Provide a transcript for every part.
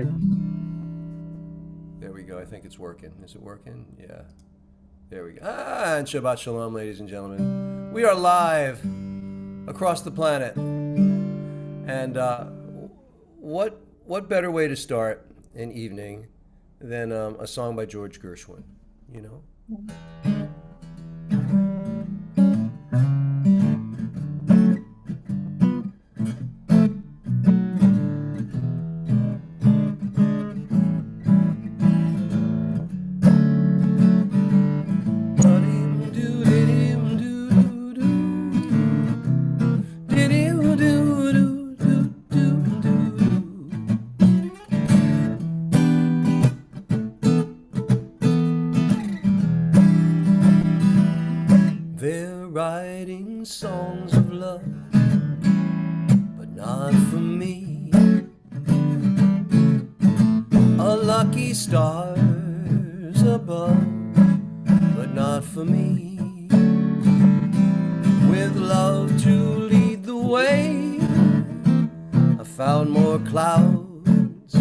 live. There we go. I think it's working. Is it working? Yeah. There we go. And Shabbat Shalom, ladies and gentlemen. We are live across the planet. And what better way to start an evening than a song by George Gershwin, you know? They're writing songs of love, but not for me. A lucky stars above, but not for me. With love to lead the way, I found more clouds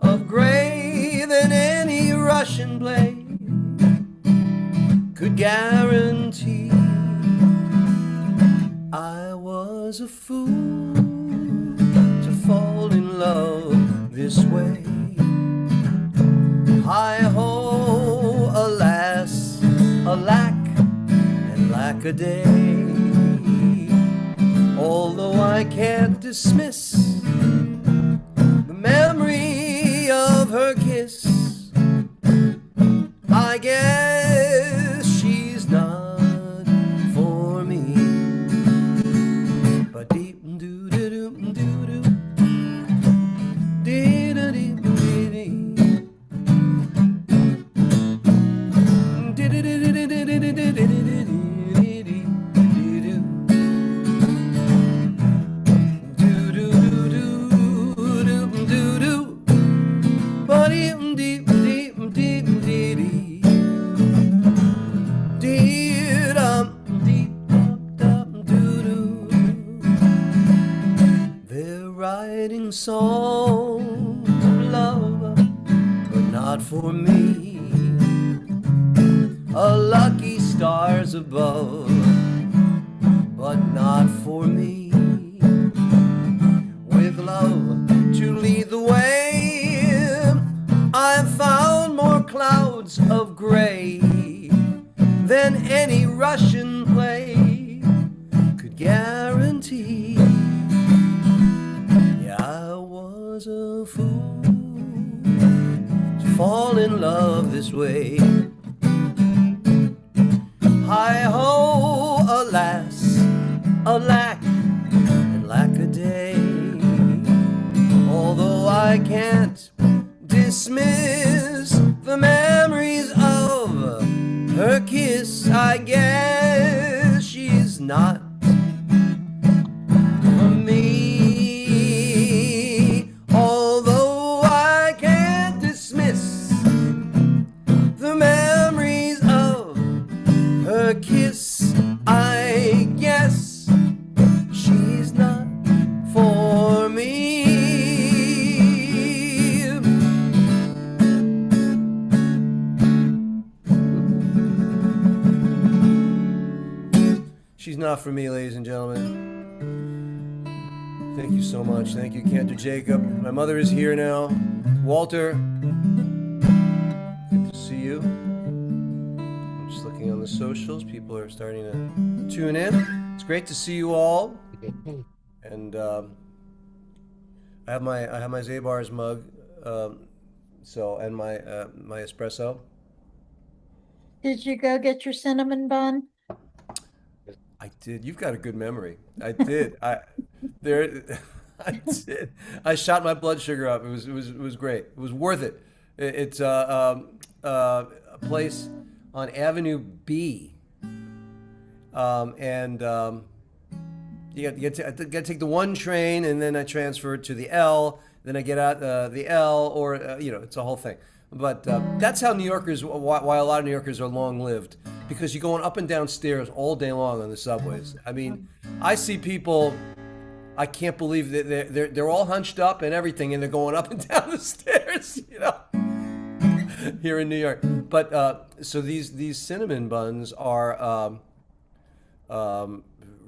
of gray than any Russian blade could guarantee. I was a fool to fall in love this way. Hi-ho, alas, alack, and lack-a-day. Although I can't dismiss the memory of her kiss, I guess she's not for me. But deep doo doo doo doo doo dee doo dee dee dee dee dee dee dee dee dee dee dee. Songs of love, but not for me. A lucky stars above, but not for me. With love to lead the way, I've found more clouds of gray than any Russian play could guarantee. I was a fool to fall in love this way. Hi-ho, alas, alack, and lack-a-day. Although I can't dismiss the memories of her kiss, I guess she's not for me. Kiss, I guess she's not for me. She's not for me, ladies and gentlemen. Thank you so much. Thank you, Cantor Jacob. My mother is here now. Walter, good to see you. On the socials, people are starting to tune in. It's great to see you all. And I have my Zabar's mug, and my espresso. Did you go get your cinnamon bun? I did. You've got a good memory. I did. I did. I shot my blood sugar up. It was great. It was worth it. It's a place on Avenue B, and you got to take the one train, and then I transfer to the L. Then I get out the L, or it's a whole thing. But that's how New Yorkers, why a lot of New Yorkers are long-lived, because you're going up and down stairs all day long on the subways. I mean, I see people I can't believe that they're all hunched up and everything, and they're going up and down the stairs, here in New York. But so these cinnamon buns are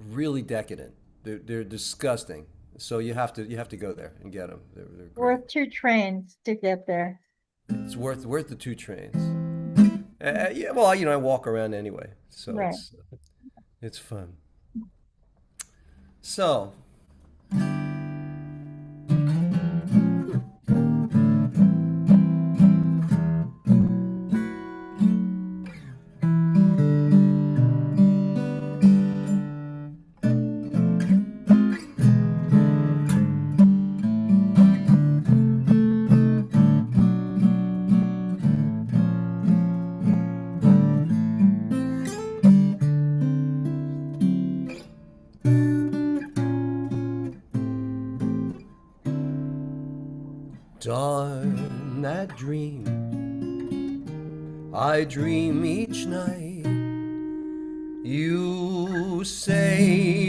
really decadent. They're disgusting. So you have to go there and get them. They're great. Worth 2 trains to get there. It's worth the 2 trains. Yeah, well, I walk around anyway, so Right. it's fun. So. Darn that dream I dream each night. You say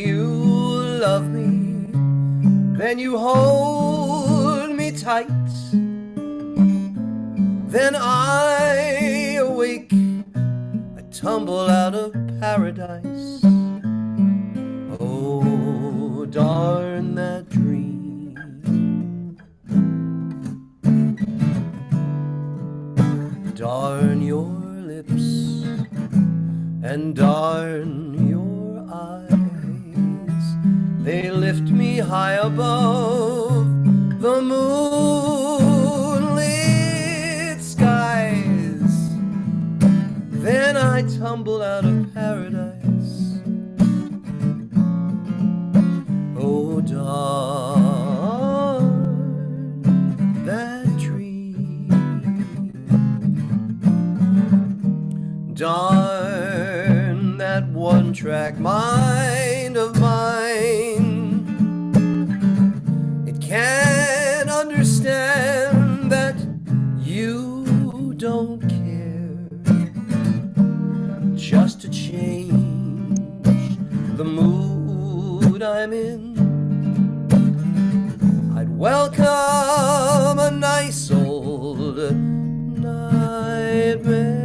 you love me, then you hold me tight. Then I awake, I tumble out of paradise. Oh, darn that dream. Darn your lips and darn your eyes. They lift me high above the moonlit skies. Then I tumble out of paradise. Oh, darn that dream. Darn that one-track mind of mine. It can't understand that you don't care. Just to change the mood I'm in, I'd welcome a nice old nightmare.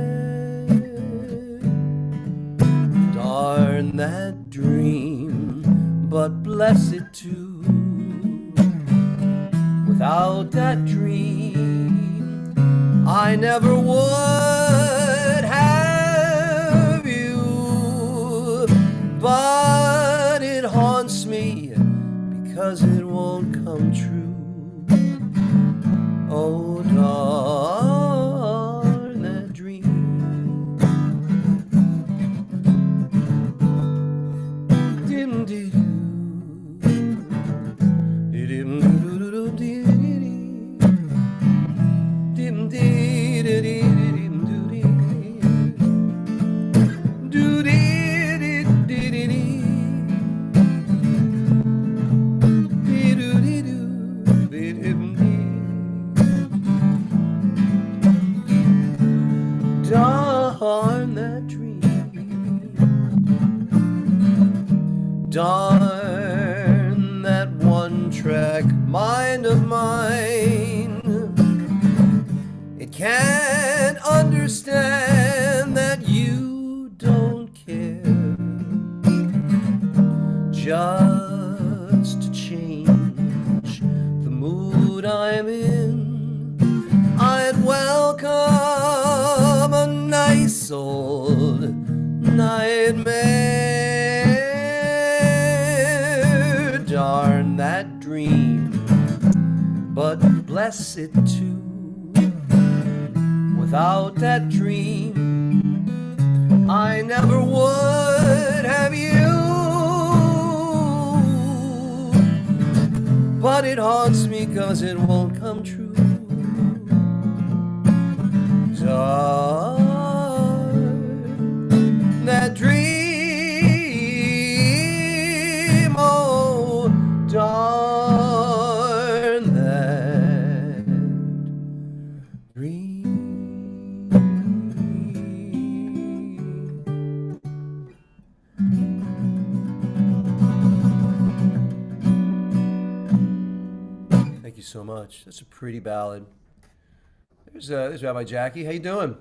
Darn that dream, but bless it too. Without that dream, I never would have you. But it haunts me because it won't come true. Oh, darn that dream. Darn that dream. Darn that one-track mind of mine. It can't understand that you don't care. Just to change the mood I'm in, I'd welcome a nice old nightmare. Darn that dream, but bless it too. Without that dream, I never would have you. But it haunts me 'cause it won't come true. Darn that dream, oh, darn that dream. Thank you so much. That's a pretty ballad. There's Rabbi Jackie. How you doing?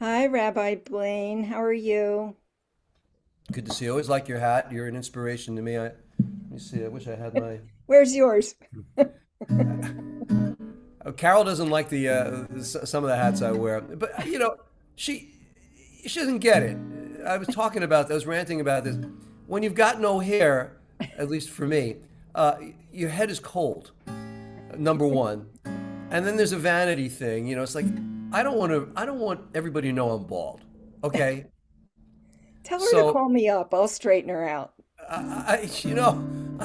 Hi, Rabbi Blaine. How are you? Good to see you. Always like your hat. You're an inspiration to me. Let me see. I wish I had my. Where's yours? Oh, Carol doesn't like some of the hats I wear, but she she doesn't get it. I was talking about. I was ranting about this. When you've got no hair, at least for me, your head is cold. Number one, and then there's a vanity thing. It's like I don't want to. I don't want everybody to know I'm bald. Okay, Tell her to so call me up. I'll straighten her out. I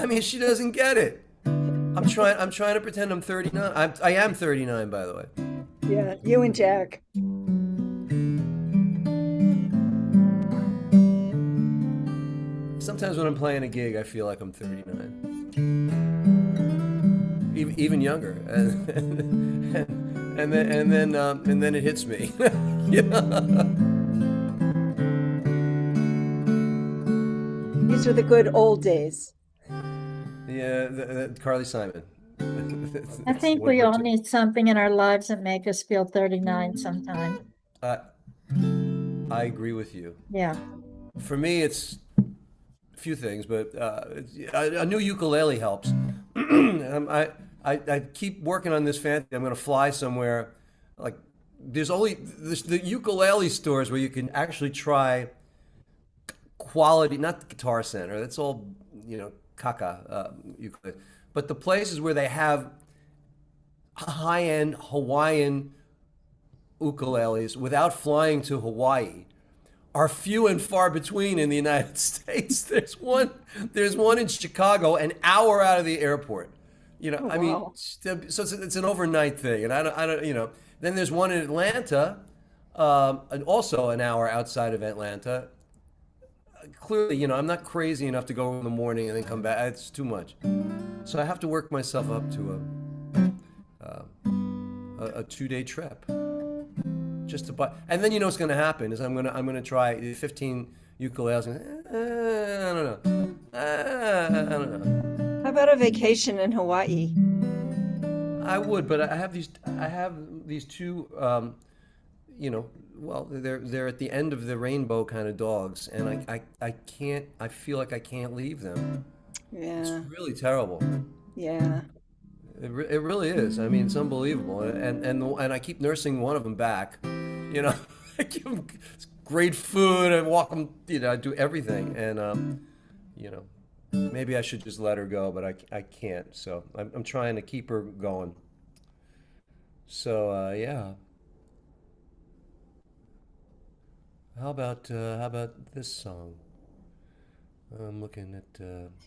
mean, she doesn't get it. I'm trying to pretend I'm 39. I am 39, by the way. Yeah, you and Jack. Sometimes when I'm playing a gig, I feel like I'm 39. Even younger, and then it hits me. These are the good old days. Yeah, Carly Simon. I think One of we her all two. need something in our lives that make us feel 39 sometime. I I agree with you. Yeah. For me, it's a few things, but a new ukulele helps. I keep working on this fantasy. I'm going to fly somewhere. Like, there's the ukulele stores where you can actually try quality, not the Guitar Center. That's all, caca ukulele. But the places where they have high-end Hawaiian ukuleles without flying to Hawaii are few and far between in the United States. There's one in Chicago, an hour out of the airport. Oh, I mean, wow. so it's an overnight thing, and I don't. Then there's one in Atlanta, and also an hour outside of Atlanta. Clearly, I'm not crazy enough to go in the morning and then come back. It's too much. So I have to work myself up to a 2-day trip just to buy. And then what's going to happen is I'm gonna try 15 ukuleles. And, I don't know. I don't know. How about a vacation in Hawaii? I would, but I have these two. Well, they're at the end of the rainbow kind of dogs, and I can't. I feel like I can't leave them. It's Yeah, really terrible. yeah. It really is. I mean, it's unbelievable, and I keep nursing one of them back. I give them great food. I walk them. I do everything, and maybe I should just let her go, but I can't. So I'm trying to keep her going. So yeah. How about this song? I'm looking at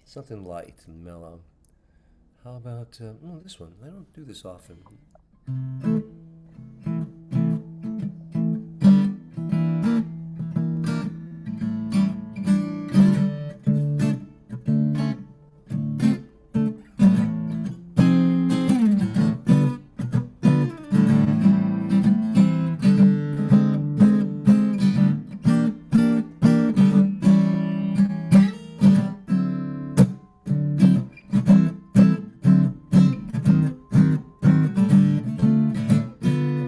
something light and mellow. How about this one? I don't do this often.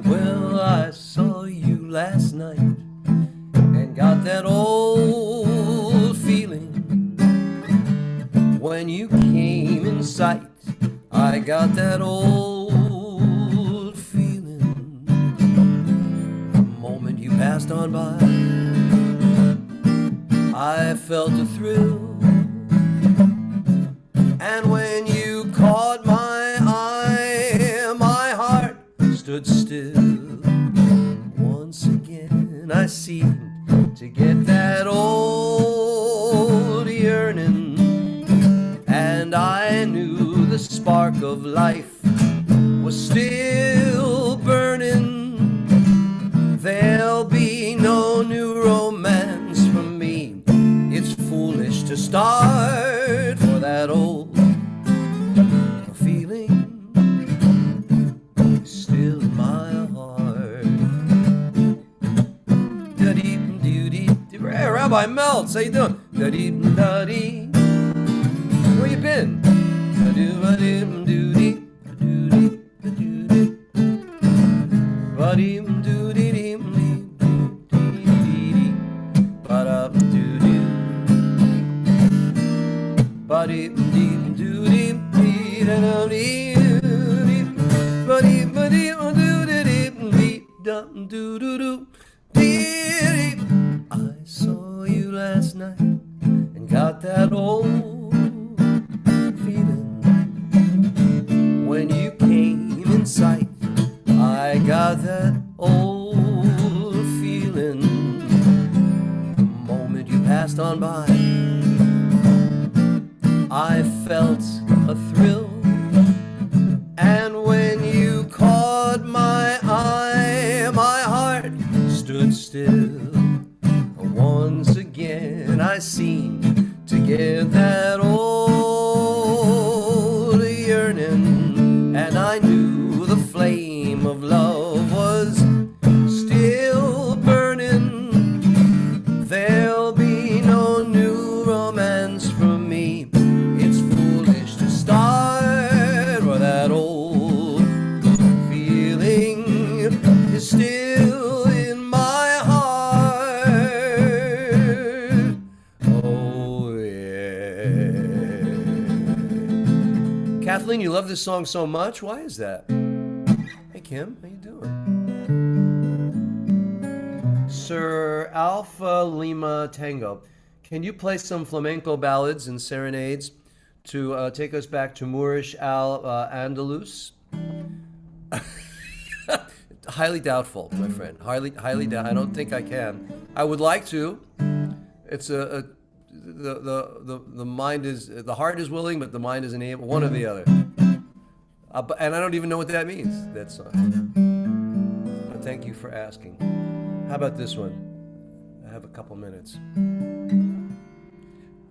Well, I saw you last night and got that old feeling when you came in sight. I got that old feeling the moment you passed on by. I felt a thrill, and when you caught my eye, my heart stood still. Once again, I seemed to get that old yearning, and I knew the spark of life was still burning. There'll be no new romance from me. It's foolish to start, for that old feeling is still in my heart. Da-dee-doo-dee. Hey, Rabbi Meltz, how you doing? Da-dee-da-dee. Where you been? Da-doo-ba-dee-doo-dee. I saw you last night and got that old feeling when you came in sight. I got that old feeling the moment you passed on by. I felt a thrill, and when you caught my eye, my heart stood still. Once again I seemed to get that old yearning, and I knew the flame of love was still burning. There'll be no new romance from me. It's foolish to start where that old feeling is still in my heart. Oh yeah. Kathleen, you love this song so much. Why is that? Hey Kim, how you doing? Sir Alpha Lima Tango, can you play some flamenco ballads and serenades to take us back to Moorish Andalus? Highly doubtful, my friend. Highly doubt. I don't think I can. I would like to. It's the mind is, the heart is willing, but the mind isn't able. One or the other. And I don't even know what that means. That song. But thank you for asking. How about this one? I have a couple minutes.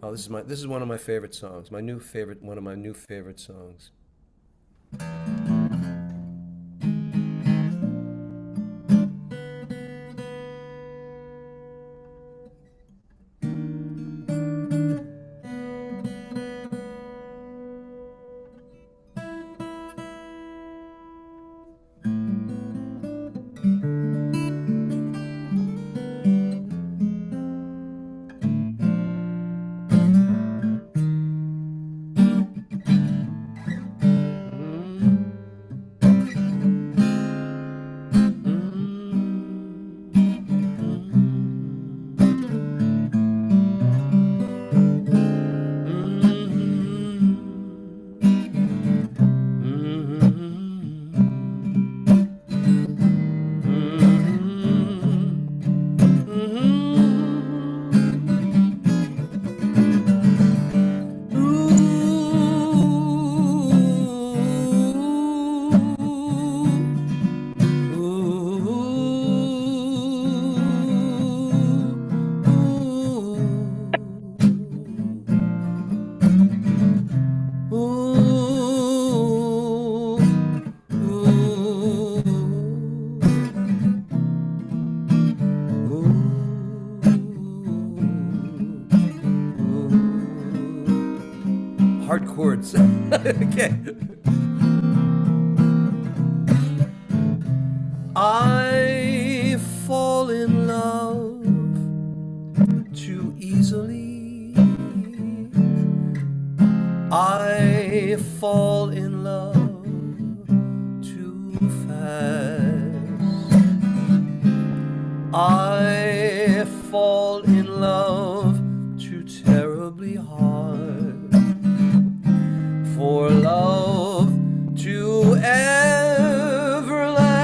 Oh, this is one of my favorite songs. One of my new favorite songs. Hard chords. Okay. I fall in love too easily. I fall in love too fast. I fall in love too terribly hard for love to ever last.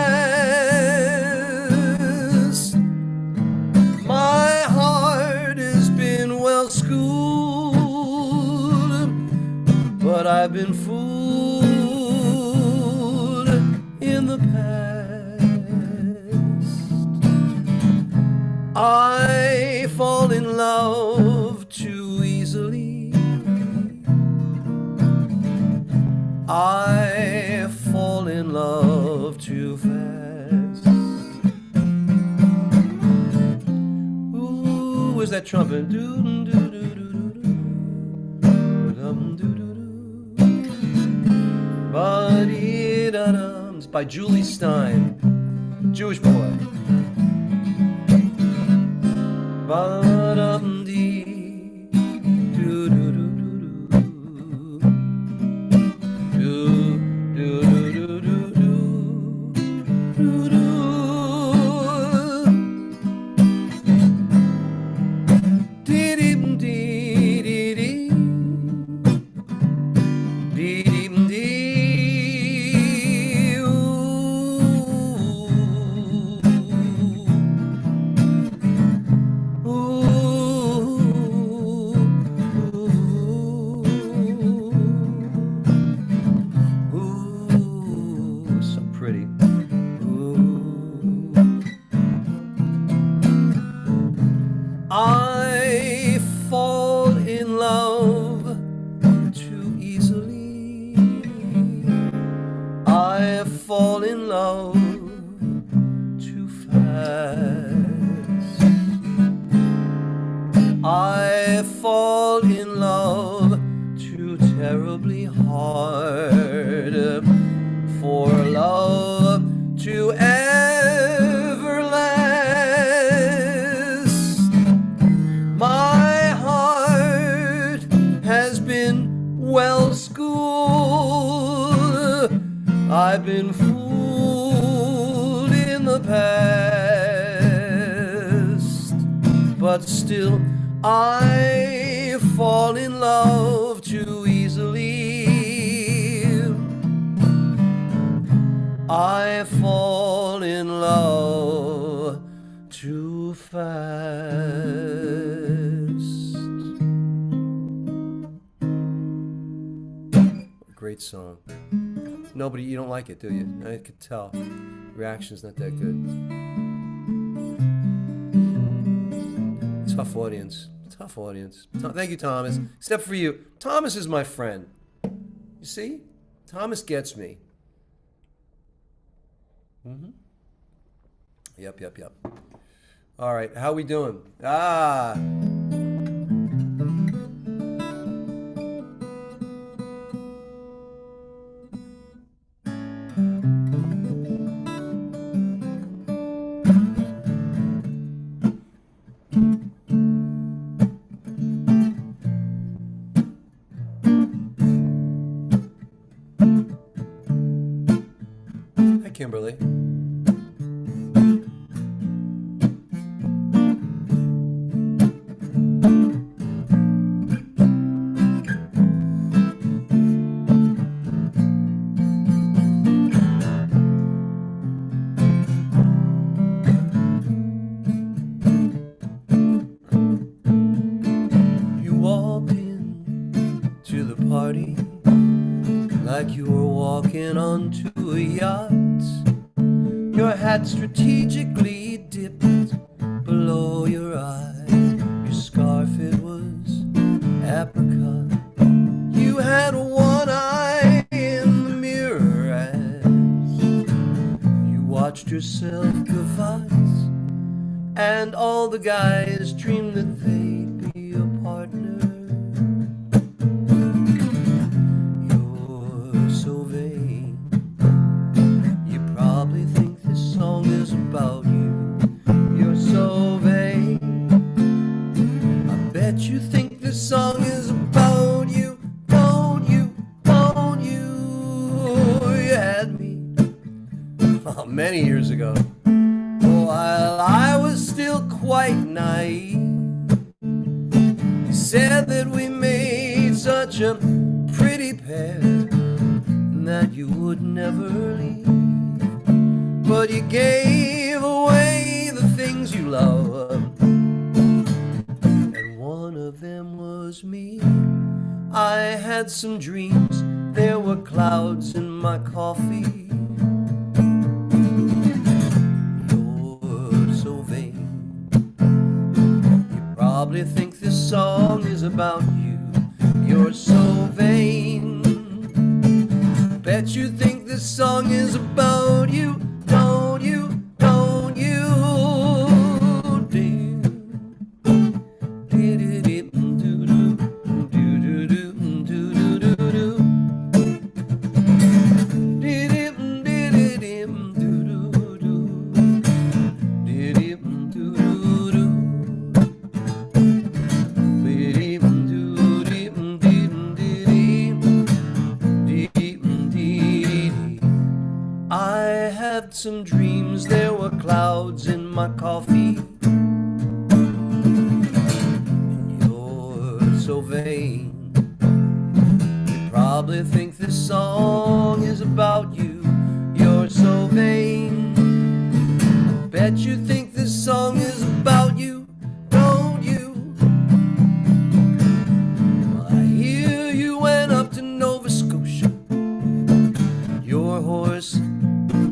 My heart has been well schooled, but I've been fooled in the past. I fall in love too easily. I fall in love too fast. Ooh, where's that trumpet? It's by Julie Stein, Jewish boy. Ba-dum-dee, do-do-do-do-do. I fall in love too fast. I fall in love too terribly hard for love to ever last. My heart has been well schooled. I've been fooled in the past, but still I fall in love too easily. I fall in love too fast. Great song. Nobody, you don't like it, do you? I could tell. Reaction's not that good. Tough audience. Tough audience. Thank you, Thomas. Except for you. Thomas is my friend. You see? Thomas gets me. Mm-hmm. Yep. All right, how we doing? Hi, Kimberly. Like you were walking onto a yacht. Your hat strategically dipped below your eye. Your scarf, it was apricot. You had one eye in the mirror as you watched yourself gavotte. And all the guys dreamed that they'd be your partner. So vain. You probably think this song is about you. You're so vain. I bet you think this song is about you. Don't you? You had me many years ago, while I was still quite naive. You said that we made such a pretty pair, that you would never leave, but you gave away the things you love, and one of them was me. I had some dreams, there were clouds in my coffee. You're so vain. You probably think this song is about you. You're so vain. Bet you think this song is about you. Don't you? Some dreams, there were clouds in my coffee. And you're so vain. You probably think this song is about you. You're so vain. I bet you think this song is about you. Don't you? Well, I hear you went up to Nova Scotia. Your horse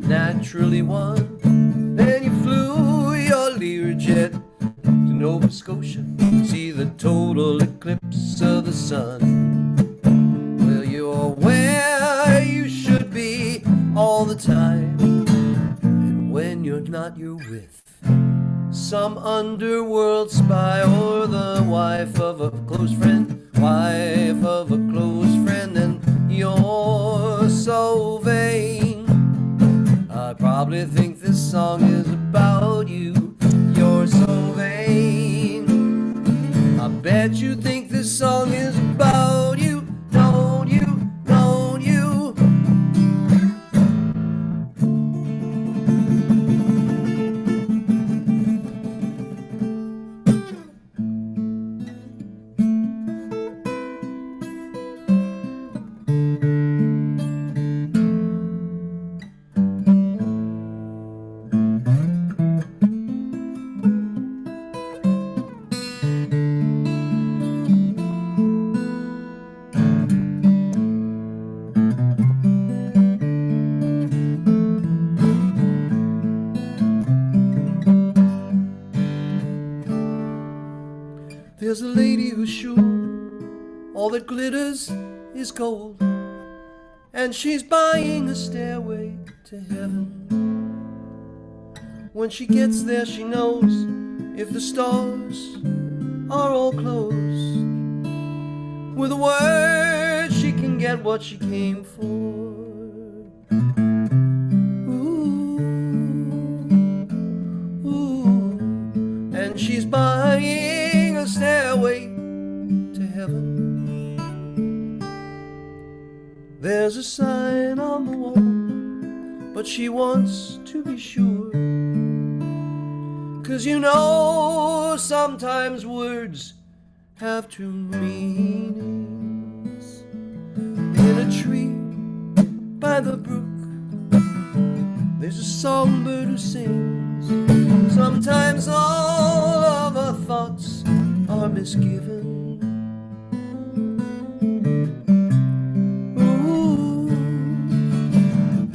naturally won. Then you flew your Learjet to Nova Scotia, see the total eclipse of the sun. Well, you're where you should be, all the time. And when you're not, you're with some underworld spy or the wife of a close friend, and you're so vain. I probably think this song is about you. You're so vain. I bet you think this song is about you. Don't you? Don't you? There's a lady who's sure all that glitters is gold, and she's buying a stairway to heaven. When she gets there, she knows if the stars are all closed, with a word she can get what she came for. And she's buying a stairway to heaven. There's a sign on the wall, but she wants to be sure, 'cause you know sometimes words have two meanings. In a tree by the brook, there's a songbird who sings. Sometimes all of our thoughts are misgiven. Ooh,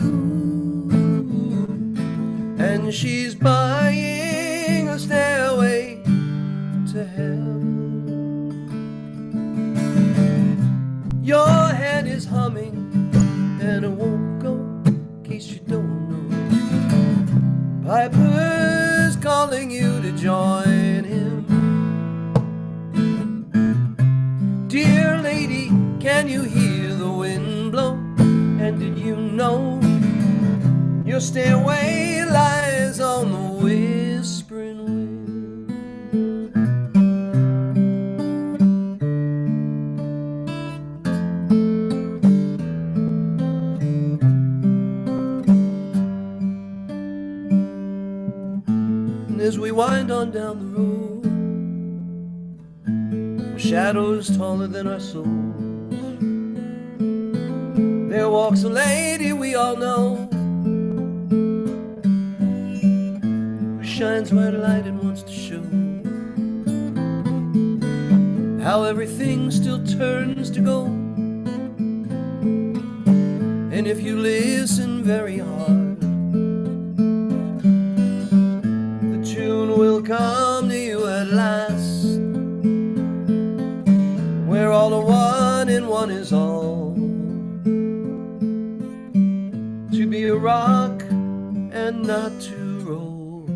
ooh. And she's buying a stairway to heaven. Your head is humming and it won't go, in case you don't know. Piper's calling you to join him. Dear lady, can you hear the wind blow? And did you know your stairway lies on the whispering wind? And as we wind on down the road, with shadows taller than our souls, there walks a lady we all know, who shines white light and wants to show how everything still turns to gold. And if you listen very hard, the tune will come to you at last, where all are one and one is all, to be a rock and not to roll.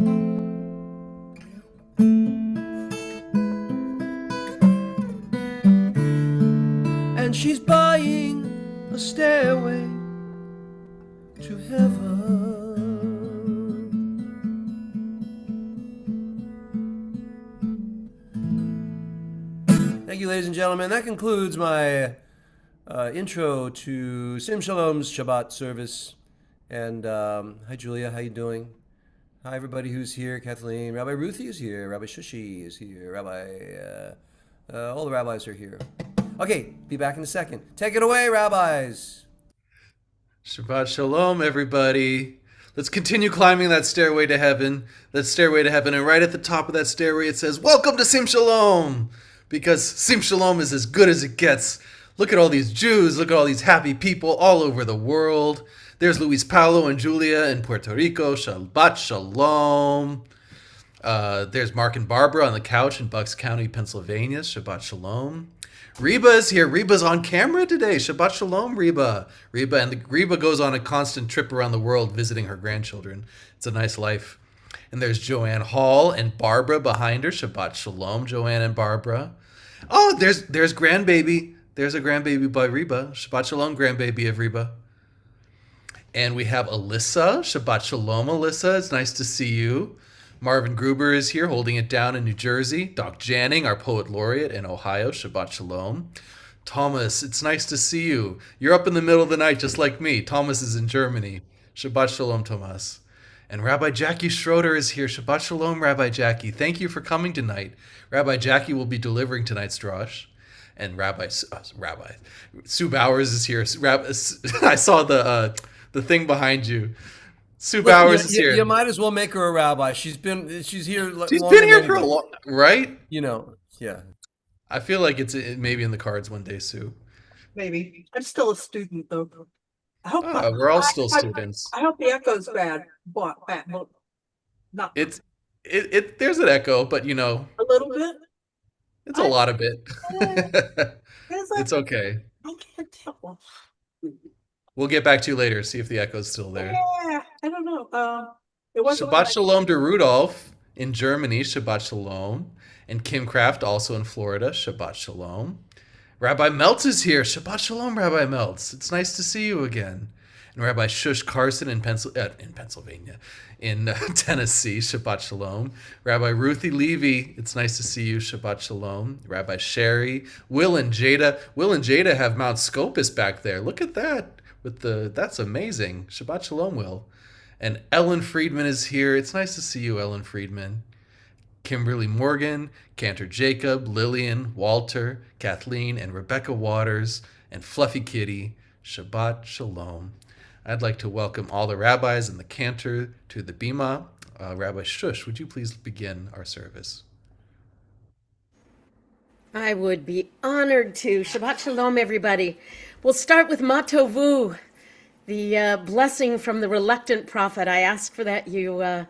And she's buying a stairway to heaven. Thank you, ladies and gentlemen. That concludes my intro to Sim Shalom's Shabbat service. And hi, Julia. How you doing? Hi, everybody who's here. Kathleen, Rabbi Ruthie is here. Rabbi Shushi is here. All the rabbis are here. Okay, be back in a second. Take it away, rabbis. Shabbat Shalom, everybody. Let's continue climbing that stairway to heaven. And right at the top of that stairway, it says, "Welcome to Sim Shalom." Because Sim Shalom is as good as it gets. Look at all these Jews. Look at all these happy people all over the world. There's Luis Paulo and Julia in Puerto Rico. Shabbat Shalom. There's Mark and Barbara on the couch in Bucks County, Pennsylvania. Shabbat Shalom. Reba is here. Reba's on camera today. Shabbat Shalom, Reba. Reba goes on a constant trip around the world visiting her grandchildren. It's a nice life. And there's Joanne Hall and Barbara behind her. Shabbat Shalom, Joanne and Barbara. Oh, there's grandbaby. There's a grandbaby by Reba. Shabbat Shalom, grandbaby of Reba. And we have Alyssa. Shabbat Shalom, Alyssa. It's nice to see you. Marvin Gruber is here holding it down in New Jersey. Doc Janning, our poet laureate in Ohio. Shabbat Shalom. Thomas, it's nice to see you. You're up in the middle of the night just like me. Thomas is in Germany. Shabbat Shalom, Thomas. And Rabbi Jackie Schroeder is here. Shabbat Shalom, Rabbi Jackie. Thank you for coming tonight. Rabbi Jackie will be delivering tonight's drash. And Rabbi Sue Bowers is here. I saw the thing behind you. Sue Bowers is here. You might as well make her a rabbi. She's here. She's been here for a long, right? Yeah. I feel like it's maybe in the cards one day, Sue. Maybe. I'm still a student, though. I hope We're all still students. I hope the echo's bad, but not It's there's an echo, but a little bit. it's a lot of it. It's It's okay. I can't tell. We'll get back to you later, see if the echo's still there. Yeah, I don't know. It wasn't Shabbat Shalom to Rudolph in Germany. Shabbat Shalom. And Kim Kraft also in Florida. Shabbat Shalom. Rabbi Meltz is here. Shabbat Shalom, Rabbi Meltz. It's nice to see you again. And Rabbi Shush Carson in Pennsylvania, in Tennessee. Shabbat Shalom. Rabbi Ruthie Levy. It's nice to see you. Shabbat Shalom. Rabbi Sherry. Will and Jada. Will and Jada have Mount Scopus back there. Look at that. That's amazing. Shabbat Shalom, Will. And Ellen Friedman is here. It's nice to see you, Ellen Friedman. Kimberly Morgan, Cantor Jacob, Lillian, Walter, Kathleen, and Rebecca Waters, and Fluffy Kitty. Shabbat Shalom. I'd like to welcome all the rabbis and the cantor to the Bima. Rabbi Shush, would you please begin our service? I would be honored to. Shabbat Shalom, everybody. We'll start with Matovu, the blessing from the reluctant prophet. I ask for that you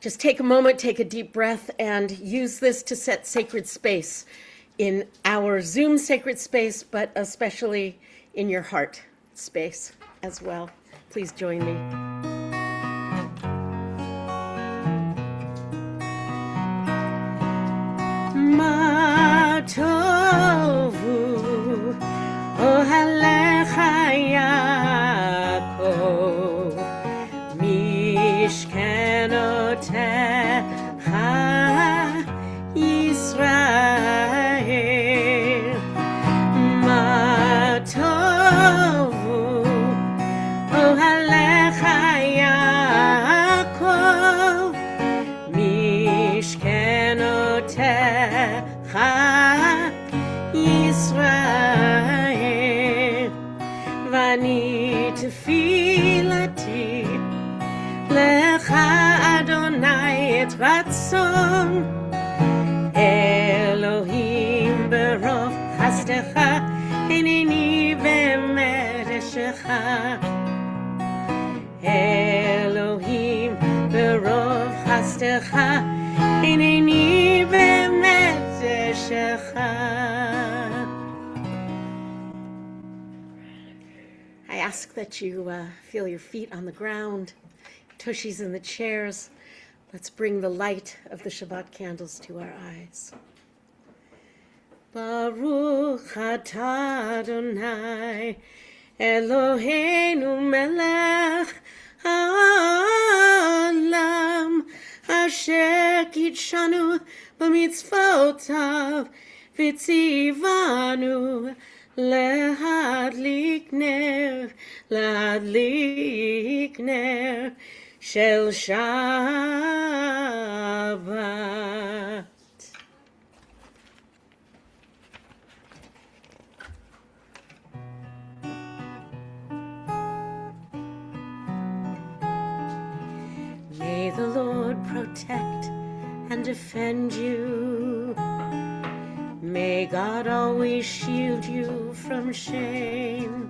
just take a moment, take a deep breath, and use this to set sacred space in our Zoom sacred space, but especially in your heart space as well. Please join me. Matovu ohalecha Yaakov mishkenotecha Yisrael Matovu ohalecha Yaakov mishkenotecha Yisrael vani tefilati lecha Adonai et ratzon Elohim berov chastecha hineni b'mereshecha Elohim berov chastecha hineni b'mereshecha. I ask that you feel your feet on the ground, tushies in the chairs. Let's bring the light of the Shabbat candles to our eyes. Baruch atah Adonai Eloheinu melech haolam asher kitshanu b'mitzvotav v'tzivanu להדליק נר של שבת. May the Lord protect and defend you. May God always shield you from shame.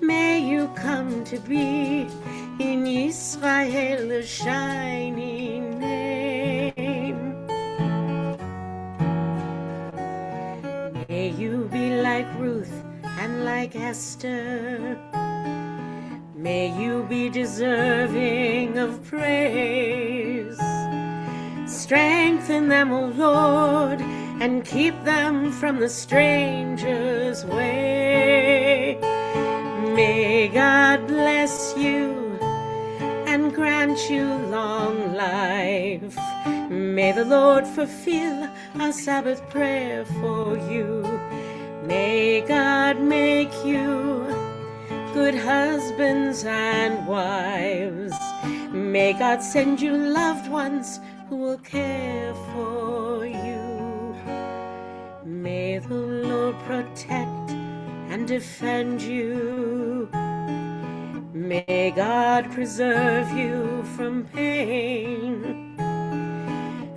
May you come to be in Israel a shining name. like Esther. May you be deserving of praise. Strengthen them, O Lord, and keep them from the stranger's way. May God bless you and grant you long life. May the Lord fulfill our Sabbath prayer for you. May God make you good husbands and wives. May God send you loved ones who will care for you. May the Lord protect and defend you. May God preserve you from pain.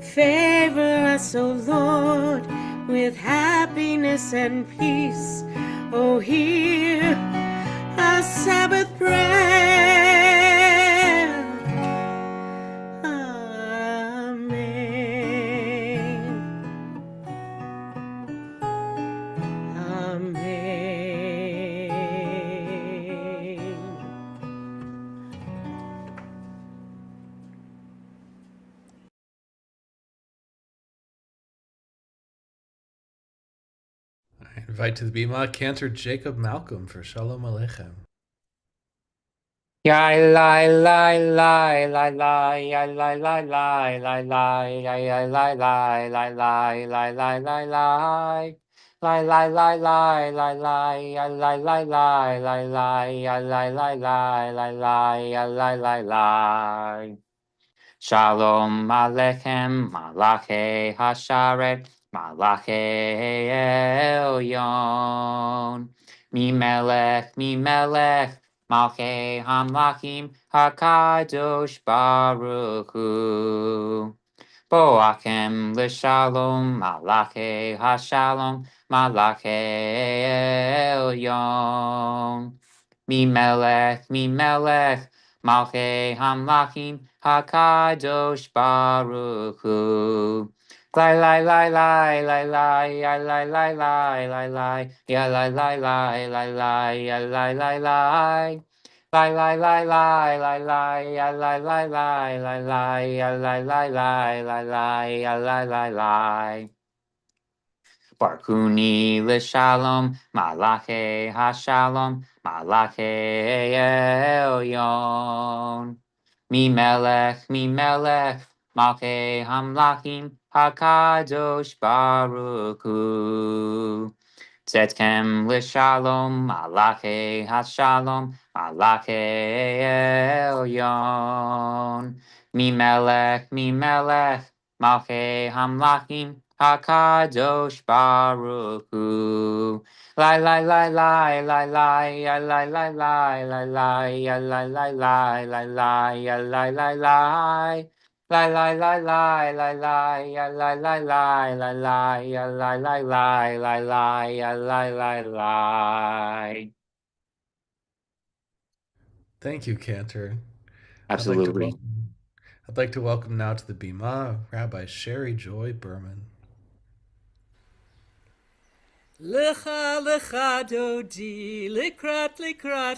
Favor us, O Lord, with happiness and peace. Oh, hear our Sabbath prayer. Amen. Amen. I invite to the Bima Cantor Jacob Malcolm for Shalom Aleichem. Yai lai lai lai lai lai yai lai lai lai lai lai yai yai lai lai lai lai lai lai lai lai lai lai lai lai lai lai yai lai lai lai lai lai yai lai lai lai lai lai yai lai lai lai. Shalom Aleichem, Malachei Hasharet, Malachei Elyon. Mimelech, Malchei Hamlachim, HaKadosh Baruch Hu. Boakem l'shalom, Malachei Hashalom, Malachei Elyon. Mimelech, Malchei Hamlachim, HaKadosh Baruch Hu. Lai lai lai lai lai lai ya lai lai lai lai lai ya lai lai lai lai lai ya lai lai lai lai lai lai lai lai lai ya lai lai lai lai lai ya lai lai lai lai lai ya lai lai lai. Barkuni l'shalom, Malachei Hashalom, Malachei Elyon. Mimelech, Malchei Hamlachim, HaKadosh Baruch Hu. Tzedkem l'shalom, Malachei Hashalom, Malachei Elyon. Mimelech, Malchei Hamlachim, HaKadosh Baruch Hu. Lai lai lai lai lai lai ya lai lai lai lai lai ya lai lai lai lai lai ya lai lai lai lai lai lai lai lai lai ya lai lai lai lai lai ya lai lai lai lai lai ya lai lai lai. Thank you, Cantor. Absolutely. I'd like to welcome now to the Bima Rabbi Sherry Joy Berman. Lecha lecha dodi, likrat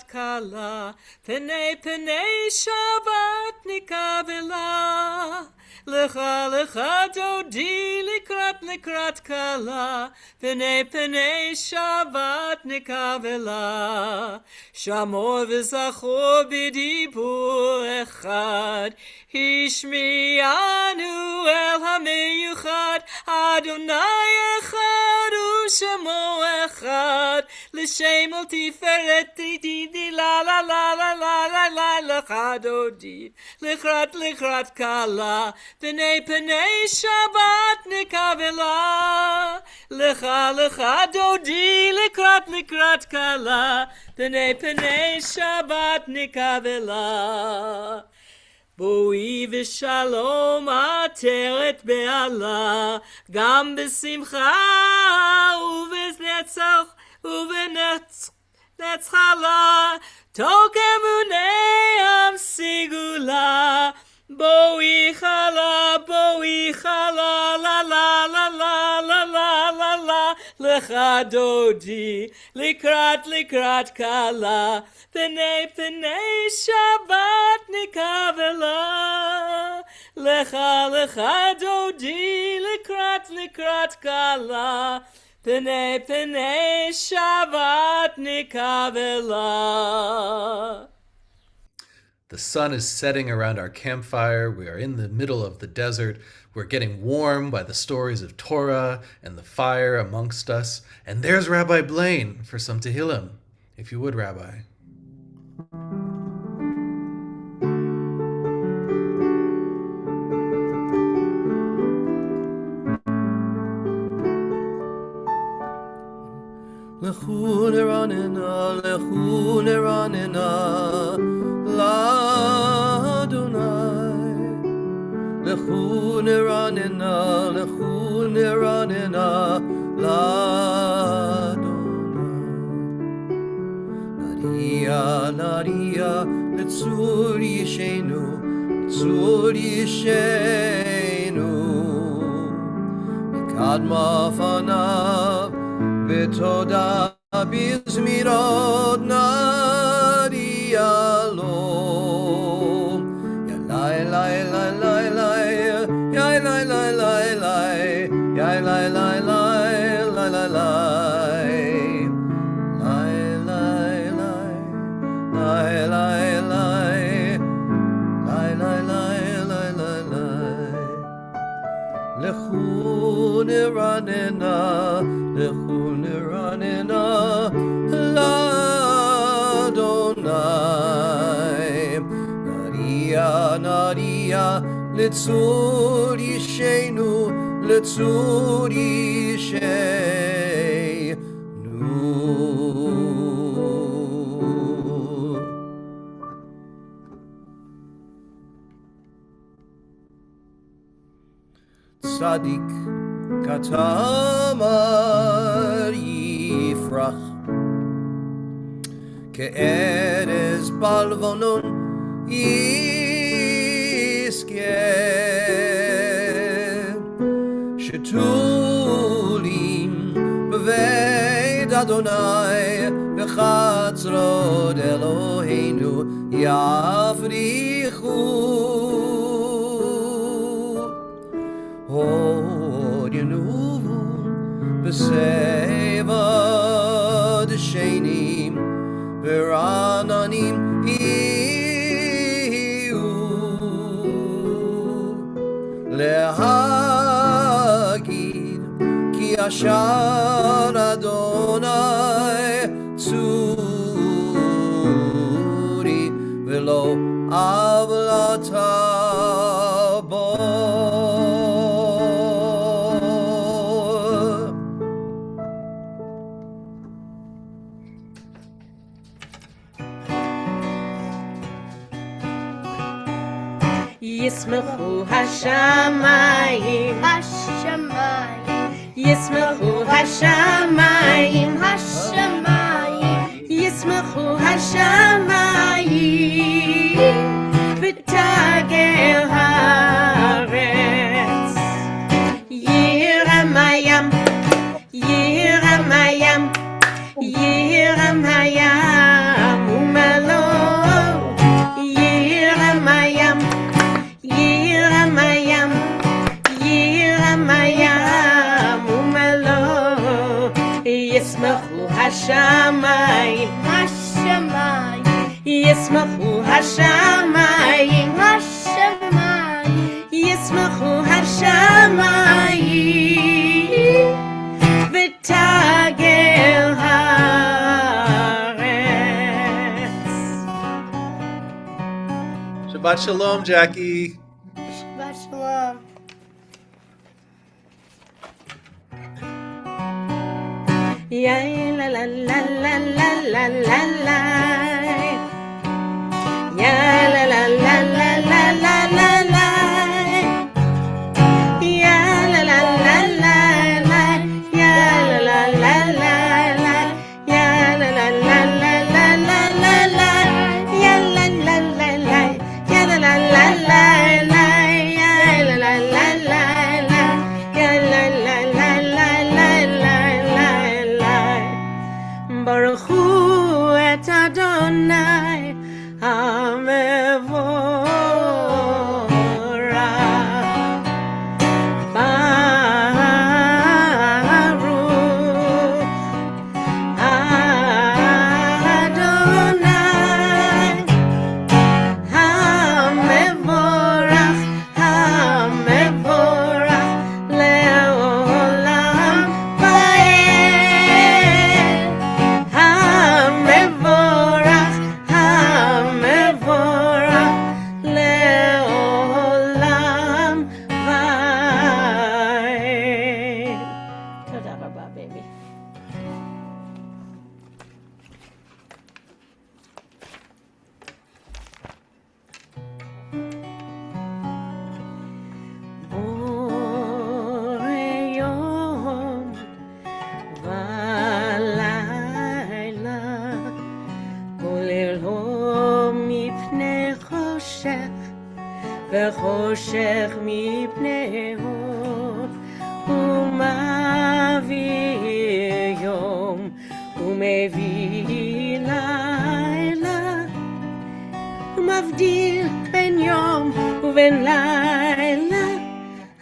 kala, penei Shabbat nikavela. Lecha lecha dodi, likrat kala, penei Shabbat nikavela. Shamor v'zachor b'dibur echad, Hishmi'anu el hameyuchad, Adonai echad u'shemo echad, l'shem ol tiferet di la la la la la la la lecha dodi, likrat kala, penei Shabbat nikavela. Lecha dodi, likrat kala, penei Shabbat nikavela. Boi v'shalom ateret be'ala, gam b'simcha uvenetzchala, tokemunei sigula. Boi chala, la la la la la la la la la. lecha dodi, likrat kala, pnei Shabbat nikavela. Lecha dodi, likrat kala, pnei Shabbat nikavela. The sun is setting around our campfire. We are in the middle of the desert. We're getting warm by the stories of Torah and the fire amongst us. And there's Rabbi Blaine for some Tehillim. If you would, Rabbi. Lechu neranena, lechu neranena, l'Adonai. Lechu neranena, lechu neranena, l'Adonai. Naria, letzur yishenu, letzur yishenu. Nikadma fanav, Betoda bizmirod nadia lo. Ya lai lai lai lai lai, ya lai lai lai lai, ya lai lai lai lai lai lai. Lai lai lai, lai lai lai, lai lai lai lai lai lai. Lechu neranena, lechu neranena, l'Adonai. Naria, letzur yishenu, letzur yishenu. Tzadik katamar yifrach ke'erez balvonon yiskeh shetulim b'veit Adonai v'chatzrod Eloheinu yafrichu. Hod Yenuvu B'Seva D'Shenim V'Rananim Iyu Lehagid Ki Ashar Adonai Tzuri V'lo Avlata Bo. Yismachu hashamayim, Yismachu hashamayim, Yismachu hashamayim, v'tagel haaretz. Yiramayam, Yiramayam, Yiramayam, umalo. Yiramayam, Yiramayam, Yiramayam, umalo. Yismachu hashamayim, Yismachu hashamayim, Yismachu hashamayim, v'tagel haaretz. Shabbat Shalom, Jackie. Shabbat Shalom. Ya la la la la la la la la. Ya la la la la la la la la. Ya la la la la la. Ya la la la la la. Ya la la la la la la la la. Ya la la la la. Ya la la la la la. Ya la la la la la. Ya la la la la la la la. וחושך מפני אור, ומביא יום, ומביא לילה, ומבדיל בין יום ובין לילה,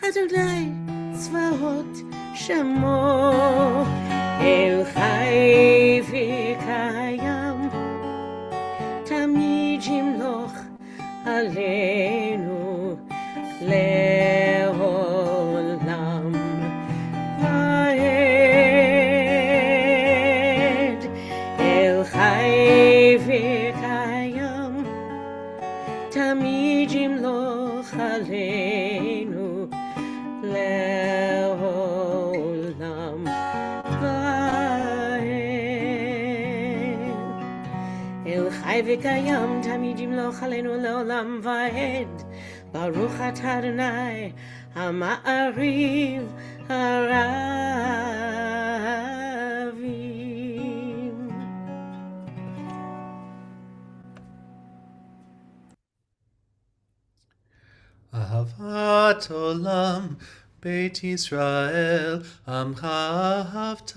אדוני צבאות שמו, אל חי וקיים, תמיד ימלוך עלינו לעולם ועד. אל חי וקיים, תמיד ימלוך עלינו לעולם ועד. אל חי וקיים, תמיד ימלוך עלינו לעולם ועד. ברוך אתה אדוני המעריב הרבים. אהבת עולם, בית ישראל, עמך אהבת.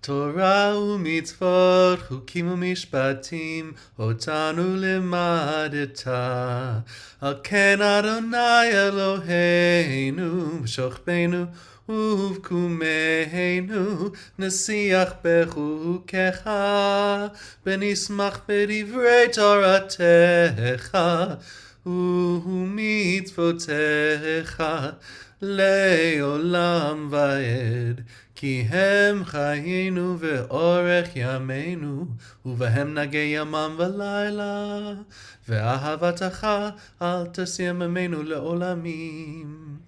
תורה ומצוות, חוקים ומשפטים, אותנו לימדת. על כן אדוני אלוהינו, בשוכבנו ובקומנו, נשיח בחוקיך, ונשמח בדברי תורתך, ומצוותיך לעולם ועד. כי הם חיינו ואורך ימינו, ובהם נגע ימם ולילה, ואהבתך אל תסיר ממנו לעולמים.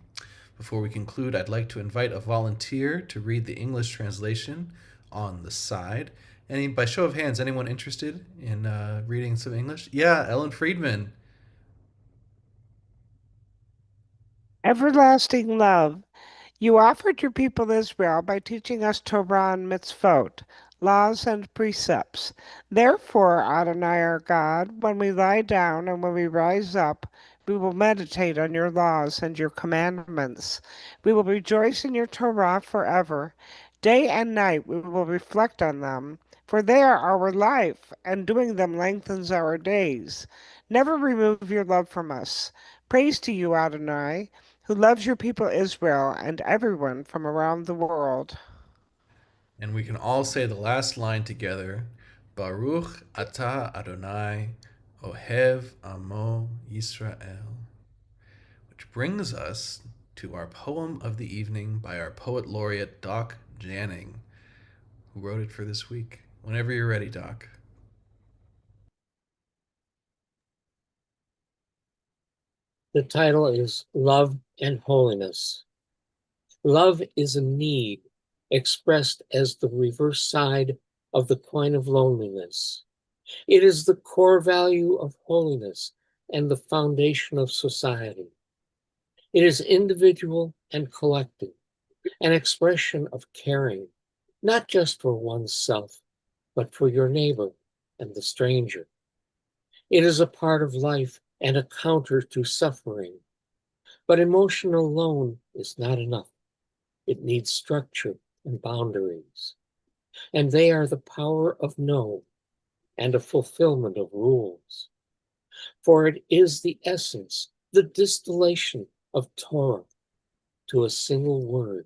Before we conclude, I'd like to invite a volunteer to read the English translation on the side. By show of hands, anyone interested in reading some English? Yeah, Ellen Friedman. Everlasting love. You offered your people Israel by teaching us Torah and mitzvot, laws and precepts. Therefore, Adonai our God, when we lie down and when we rise up, we will meditate on your laws and your commandments. We will rejoice in your Torah forever. Day and night we will reflect on them, for they are our life, and doing them lengthens our days. Never remove your love from us. Praise to you, Adonai, who loves your people Israel and everyone from around the world. And we can all say the last line together. Baruch atah Adonai, Ohev Amo Yisrael. Which brings us to our poem of the evening by our poet laureate, Doc Janning, who wrote it for this week. Whenever you're ready, Doc. The title is Love and Holiness. Love is a need expressed as the reverse side of the coin of loneliness. It is the core value of holiness and the foundation of society. It is individual and collective, an expression of caring, not just for oneself, but for your neighbor and the stranger. It is a part of life and a counter to suffering. But emotion alone is not enough. It needs structure and boundaries. And they are the power of no and a fulfillment of rules. For it is the essence, the distillation of Torah to a single word.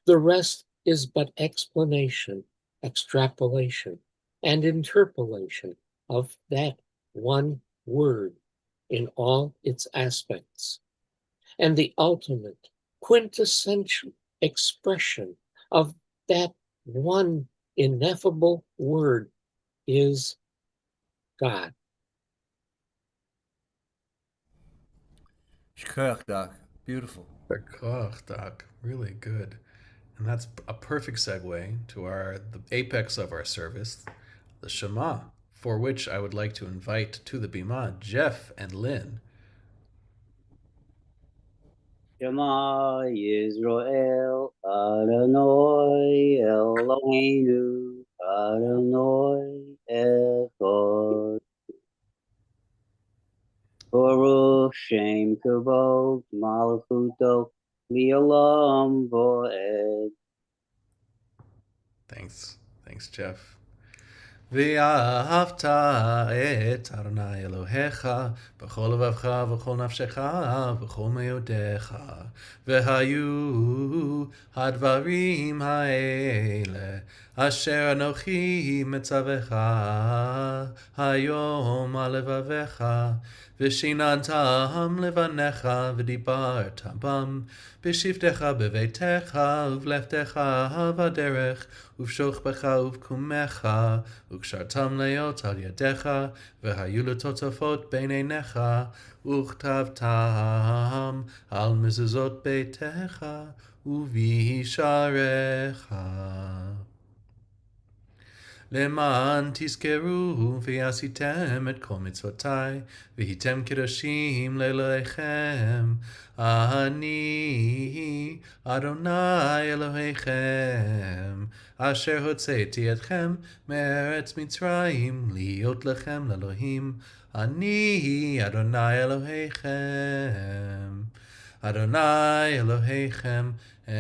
The rest is but explanation, extrapolation, and interpolation of that one word in all its aspects. And the ultimate, quintessential expression of that one ineffable word is God. Shkoyach, Doc. Beautiful. Doc. Really good. And that's a perfect segue to the apex of our service, the Shema, for which I would like to invite to the Bima Jeff and Lynn. Shema Yisrael, Adonai Eloheinu, Adonai Echad. Baruch וכבוד מלכותו לעולם ועד. Thanks, Jeff. ואהבת את אדוני אלוהיך בכל לבבך ובכל נפשך ובכל מאודיך. והיו הדברים האלה אשר אנוכי מצווך היום על לבביך, ושיננתם לבניך ודיברת בם בשבתך בביתך ובלכתך בדרך ובשוכבך ובקומך, וקשרתם להיות על ידיך, והיו לטוטפות בין עיניך, וכתבתם על מזוזות ביתך ובשעריך. למען תזכרו ועשיתם את כל מצוותיי, והייתם קדושים לאלוהיכם. אני אדוני אלוהיכם, אשר הוצאתי אתכם מארץ מצרים, להיות לכם לאלוהים. אני אדוני אלוהיכם, אדוני אלוהיכם אמת.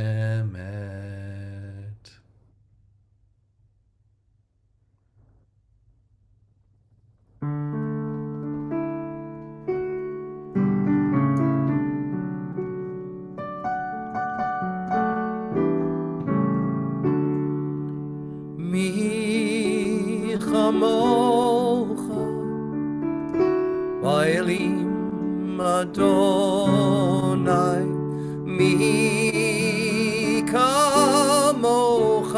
מי כמוך באלים אדוני, מי כמוך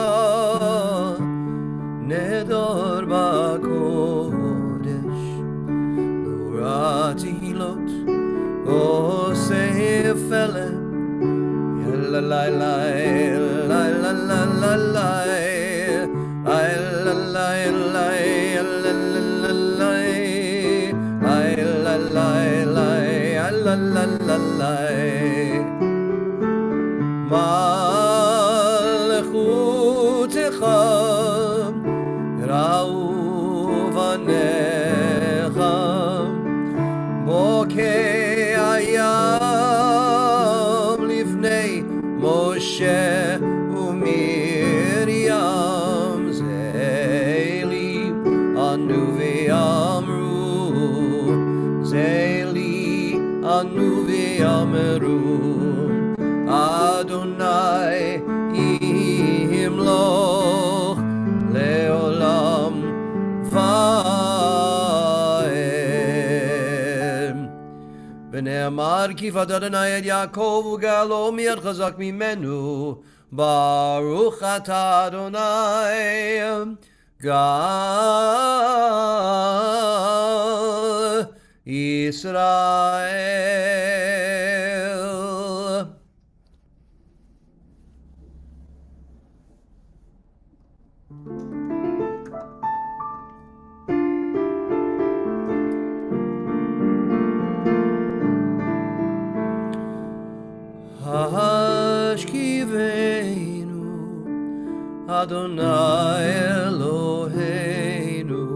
נדר בקודש, נורא תהילות עושה פלא. La la la la la la la la מלכותך ראו בניך, בוקע הים לפני משה ומרים, זה לי ענו ואמרו, זה לי ענו ואמרו, אדוני ימלוך לעולם ועד. ונאמר כי פדד אדוני את יעקב וגאלו מיד חזק ממנו, ברוך אתה אדוני גאל ישראל. השכיבנו אדוני אלוהינו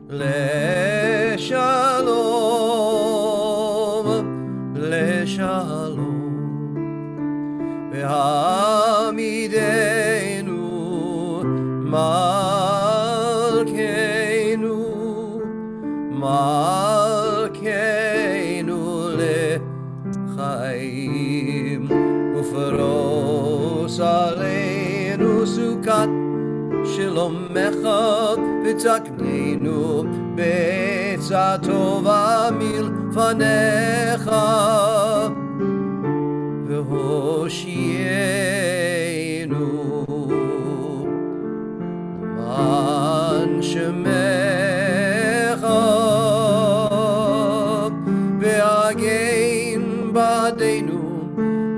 לשלום, לשלום, והעמידנו מלכנו, מלכנו לחיים, ופרוס עלינו סוכת שלומך, ותקננו בעצה טובה מלפניך, והושיענו למען שמך, והגן בעדנו,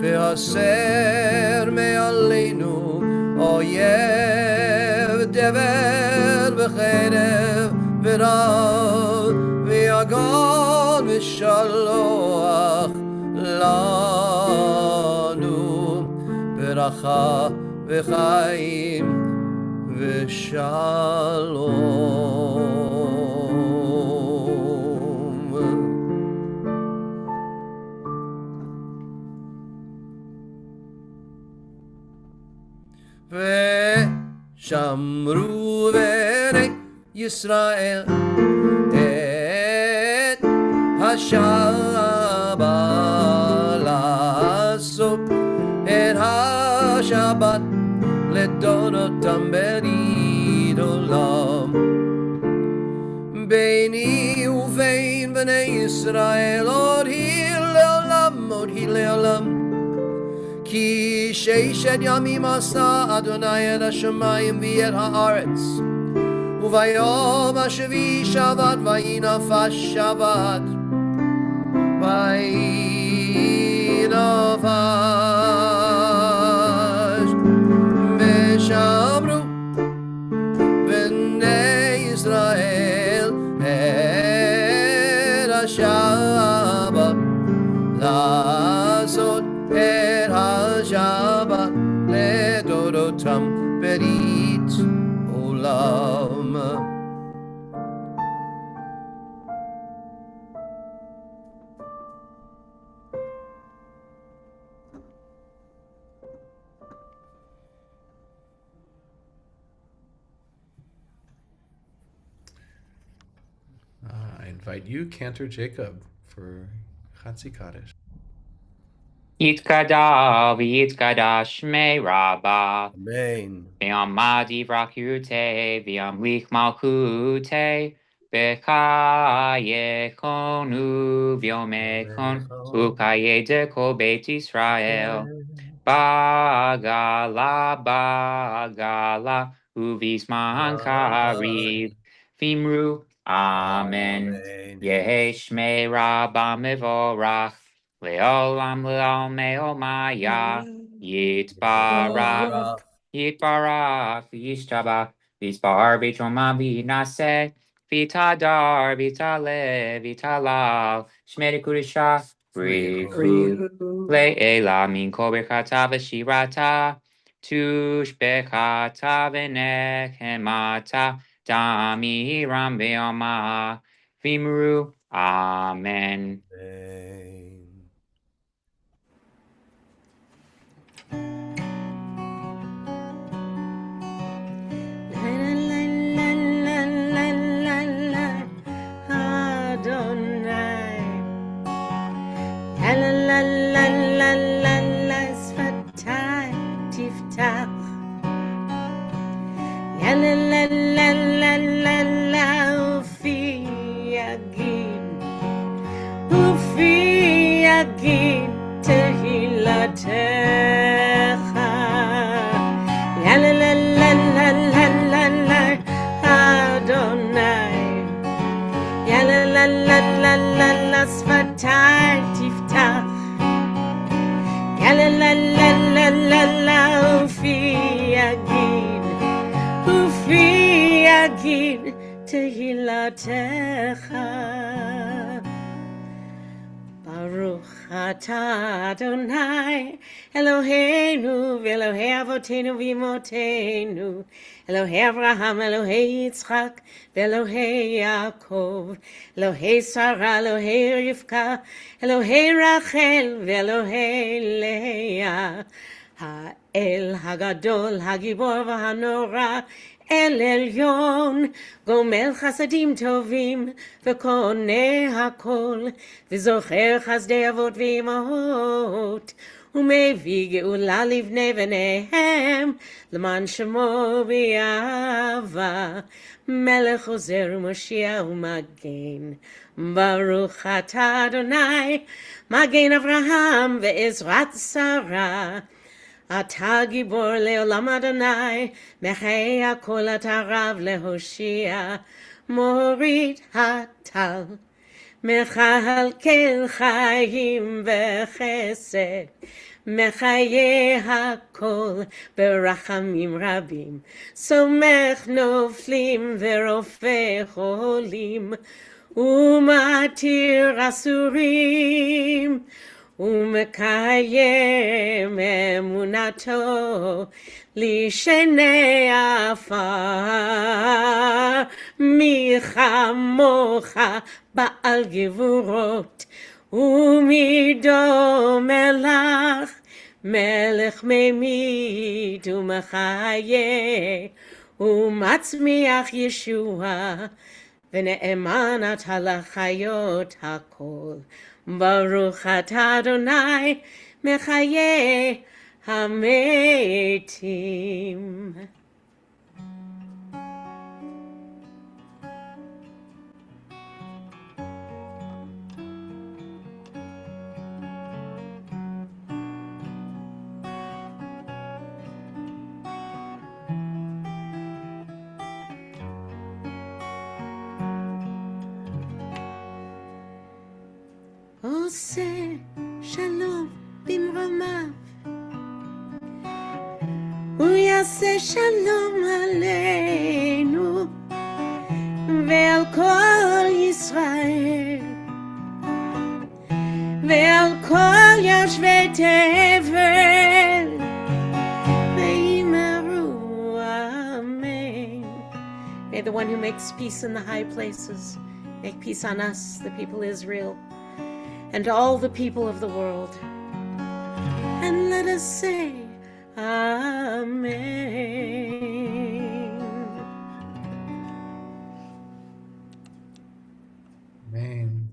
והסר מעלינו אויב דבר וחרב ורב, ויגון ושלוח לנו ברכה וחיים ושלום. שמרו בני ישראל את השבת, לעשות את השבת לדורותם ברית עולם. ביני ובין בני ישראל עוד היא לעולם, עוד היא לעולם. כי ששת ימים עשה אדוני את השמיים ואת הארץ, וביום השביעי שבת ויהי נפש שבת, ויהי נפש. ושמרו בני ישראל את השבת, לעשות את השבת לדורותם ברית עולם. I invite you, Cantor Jacob, for Chatzi Kaddish. יתגדל ויתקדש שמי רבה, אמן. ויעמד יברכותי, וימליך מלכותי, בחייקנו ויומכון, וכידע כל בית ישראל. בעגלה בעגלה, ובזמן קריב, ואמרו אמן. יהי שמי רבה מבורך, לעולם לעולמי עולמיה, יתברך, יתברך, וישתבח, ויסבר בתרומה וינשא, ויתהדר, ויתעלה, ויתהלל, שמי קודשה, בריחו, לעילה מן כל ברכתה ושירתה, תושבחתה ונחמתה, דמירם ביומה, ואמרו אמן. שפתי תפתח, ופי יגיד, ופי יגיד תהילתך. אדוני, שפתי תפתח, ופי יגיד, ופי יגיד תהילתך. ברוך אתה אדוני אלוהינו ואלוהי אבותינו ואמותינו, אלוהי אברהם, אלוהי יצחק ואלוהי יעקב, אלוהי שרה, אלוהי רבקה, אלוהי רחל ואלוהי לאה. האל הגדול, הגיבור והנורא, אל עליון, גומל חסדים טובים וקונה הכל, וזוכר חסדי אבות ואמהות, ומביא גאולה לבני בניהם, למען שמו באהבה, מלך עוזר ומושיע ומגן. ברוך אתה אדוני, מגן אברהם ועזרת שרה. אתה גיבור לעולם אדוני, מחי הכל אתה רב להושיע, מוריד הטל, מכלכל חיים וחסד, מחיי הכל ברחמים רבים, סומך נופלים ורופא חולים, ומתיר אסורים, ומקיים אמונתו לשני עפר. מי כמוך בעל גבורות, ומי דומה לך, מלך ממית ומחיה, ומצמיח ישועה, ונאמנת הלחיות הכל. ברוך אתה אדוני מחיי המתים. עושה שלום במרומיו, הוא יעשה שלום עלינו ועל כל ישראל ועל כל יושבי תבל, ואמרו אמן. May the one who makes peace in the high places make peace on us, the people of Israel, and all the people of the world. And let us say, Amen. Amen.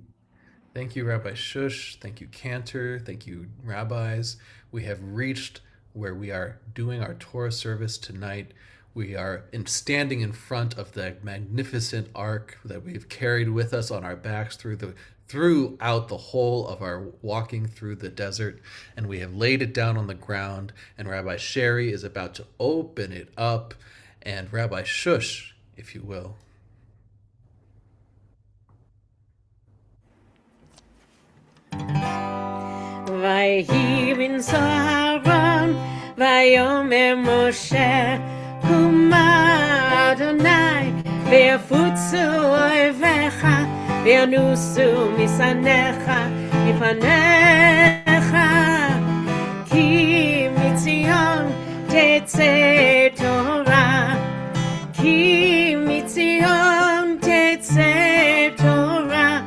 Thank you, Rabbi Shush. Thank you, Cantor. Thank you, rabbis. We have reached where we are doing our Torah service tonight. We are standing in front of the magnificent ark that we've carried with us on our backs throughout the whole of our walking through the desert, and we have laid it down on the ground, and Rabbi Sherry is about to open it up, and Rabbi Shush, if you will. ויהי בנשוא אהרון ויאמר משה קומה אדוני ויפוצו אויביך וינוסו משנאיך מפניך, כי מציון תצא תורה, כי מציון תצא תורה,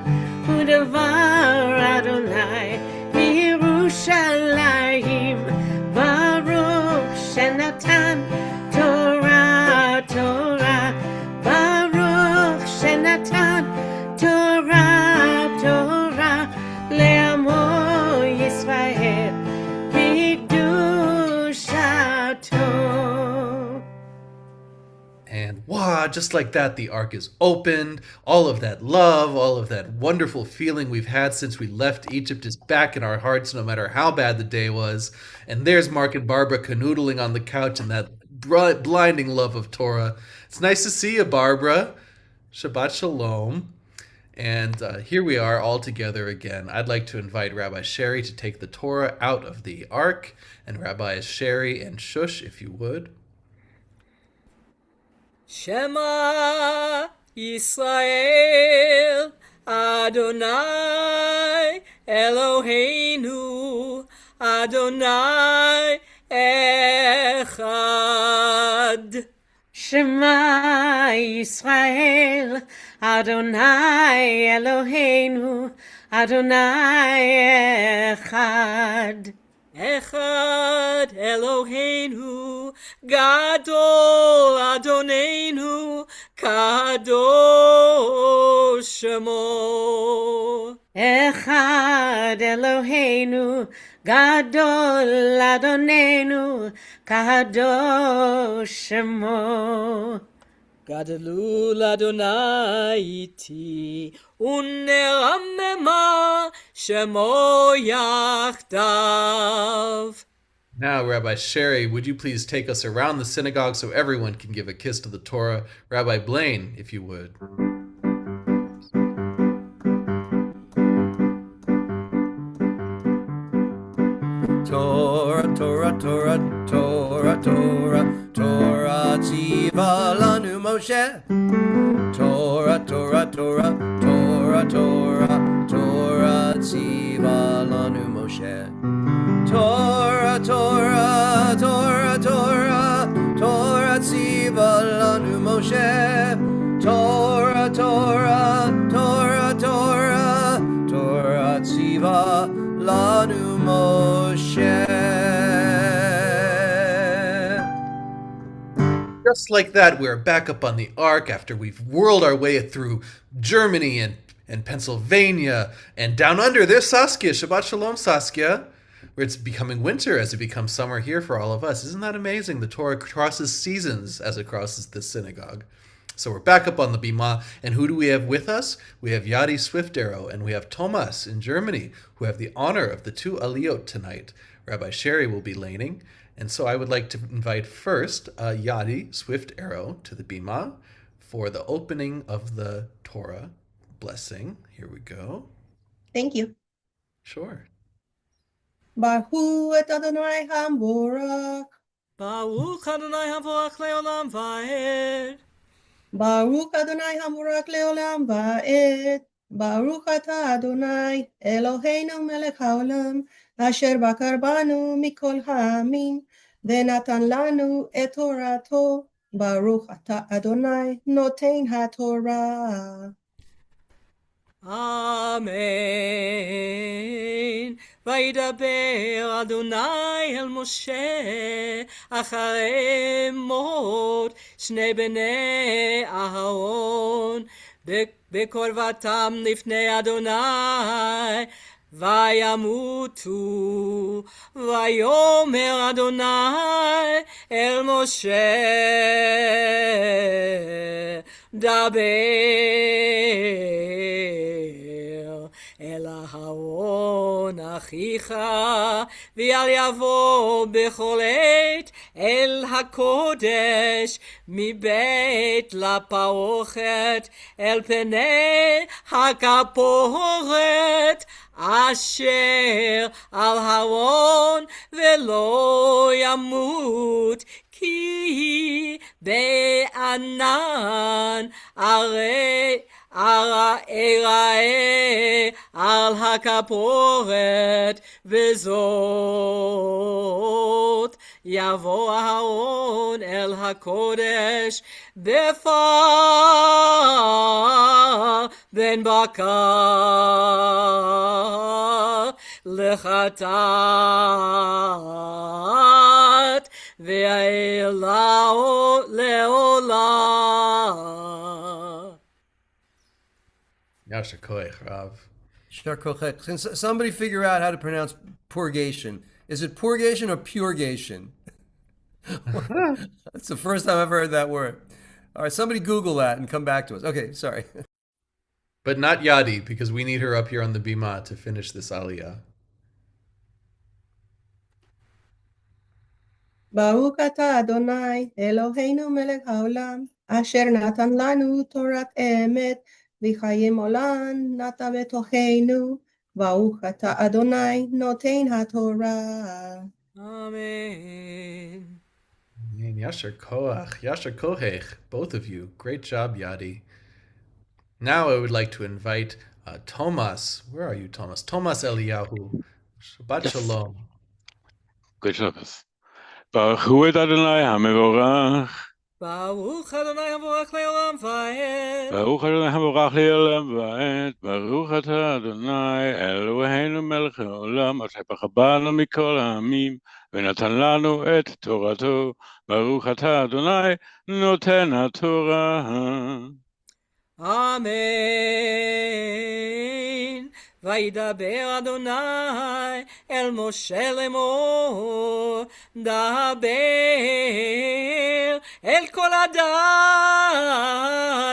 ודבר אדוני בירושלים, ברוך שנתן תורה תורה, ברוך שנתן תורה תורה לעמו ישראל בקדושתו. And wow, just like that, the ark is opened. All of that love, all of that wonderful feeling we've had since we left Egypt is back in our hearts, no matter how bad the day was. And there's Mark and Barbara canoodling on the couch in that blinding love of Torah. It's nice to see you, Barbara. Shabbat Shalom. And here we are all together again. I'd like to invite Rabbi Sherry to take the Torah out of the ark. And Rabbi Sherry and Shush, if you would. Shema Yisrael Adonai Eloheinu Adonai Echad. Shema Yisrael Adonai Eloheinu Adonai Echad. Echad Eloheinu Gadol Adonenu Kadosh Shemo. Echad Eloheinu Gadol Adonenu Kadosh Shemo. גדלו לאדוני איתי, ונרממה שמו יחדיו. Now, Rabbi Sherry, would you please take us around the synagogue so everyone can give a kiss to the Torah? Rabbi Blaine, if you would. Torah, Torah, Torah, Torah, Torah, Torah, tziva lanu Moshe. Torah, Torah, Torah, Torah, Torah, Torah, tziva lanu Moshe. Torah, Torah, Torah, Torah, Torah, tziva lanu Moshe. Torah, Torah, Torah, Torah, Torah, tziva lanu Moshe. just like that, we're back up on the ark after we've whirled our way through Germany and Pennsylvania and down under. There's Saskia. Shabbat Shalom, Saskia. Where it's becoming winter as it becomes summer here for all of us. Isn't that amazing? The Torah crosses seasons as it crosses this synagogue. So we're back up on the Bima, and who do we have with us? We have Yadi Swift Arrow, and we have Thomas in Germany, who have the honor of the 2 aliyot tonight. Rabbi Sherry will be laning, and so I would like to invite first Yadi Swift Arrow to the Bima for the opening of the Torah blessing. Here we go. Thank you. Sure. Baruch et Adonai HaMvorach. Baruch Adonai Havorach Leolam Vaed. Baruch Adonai HaMvorach Leolam Va'ed. Baruch Ata Adonai Eloheinu Melech HaOlam Asher Bakar Banu Mikol Ha'amim Venatan Lanu Et Torato. Baruch Ata Adonai Noten HaTorah. Amen. וידבר אדוני אל משה אחרי מות שני בני אהרון בקרבתם לפני אדוני וימותו ויאמר אדוני אל משה דבר אל אהרון אחיך ואל יבוא בכל עת אל הקודש מבית לפרוכת אל פני הכפורת אשר על אהרון ולא ימות כי בענן אראה על הכפורת וזאת יבוא אהרון אל הקודש בפר בן בקר לחטאת ואלהו לעולם. Yasher Koich, Rav. Shar Kochet. Can somebody figure out how to pronounce purgation? Is it purgation or purgation? That's the first time I've ever heard that word. All right, somebody Google that and come back to us. Okay, sorry. But not Yadi, because we need her up here on the Bima to finish this aliyah. Baruch Ata Adonai Eloheinu Melech HaOlam Asher Natan Lanu Torat Emet V'chayim Olam Nata Betocheinu Baruch Ata Adonai Noten HaTorah. Amen. And Yasher Koach, Yasher Kohech, both of you. Great job, Yadi. Now I would like to invite Thomas. Where are you, Thomas? Thomas Eliyahu. Shabbat Shalom. Good Shabbos. Baruch hu et Adonai HaMevorach. Baruch Adonai Havorach Leolam Vaed. Baruch Adonai HaMevorach Le'olam Va'ed. Baruch Ata Adonai Eloheinu Melech HaOlam Asher Bachar Banu Mikol Ha'amim ונתן לנו את תורתו. ברוך אתה אדוני נותן התורה. אמן. וידבר אדוני אל משה לאמור, דבר אל כל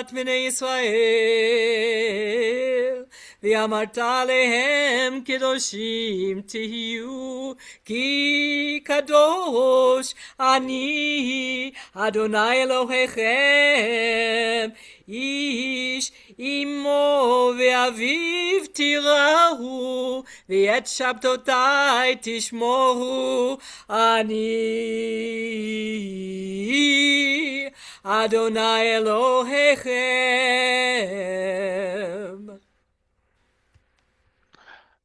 עדת בני ישראל, ואמרת עליהם קדושים תהיו, כי קדוש אני אדוני אלוהיכם. איש אמו ואביו תיראו, ואת שבתותי תשמורו. אני אדוני אלוהיכם.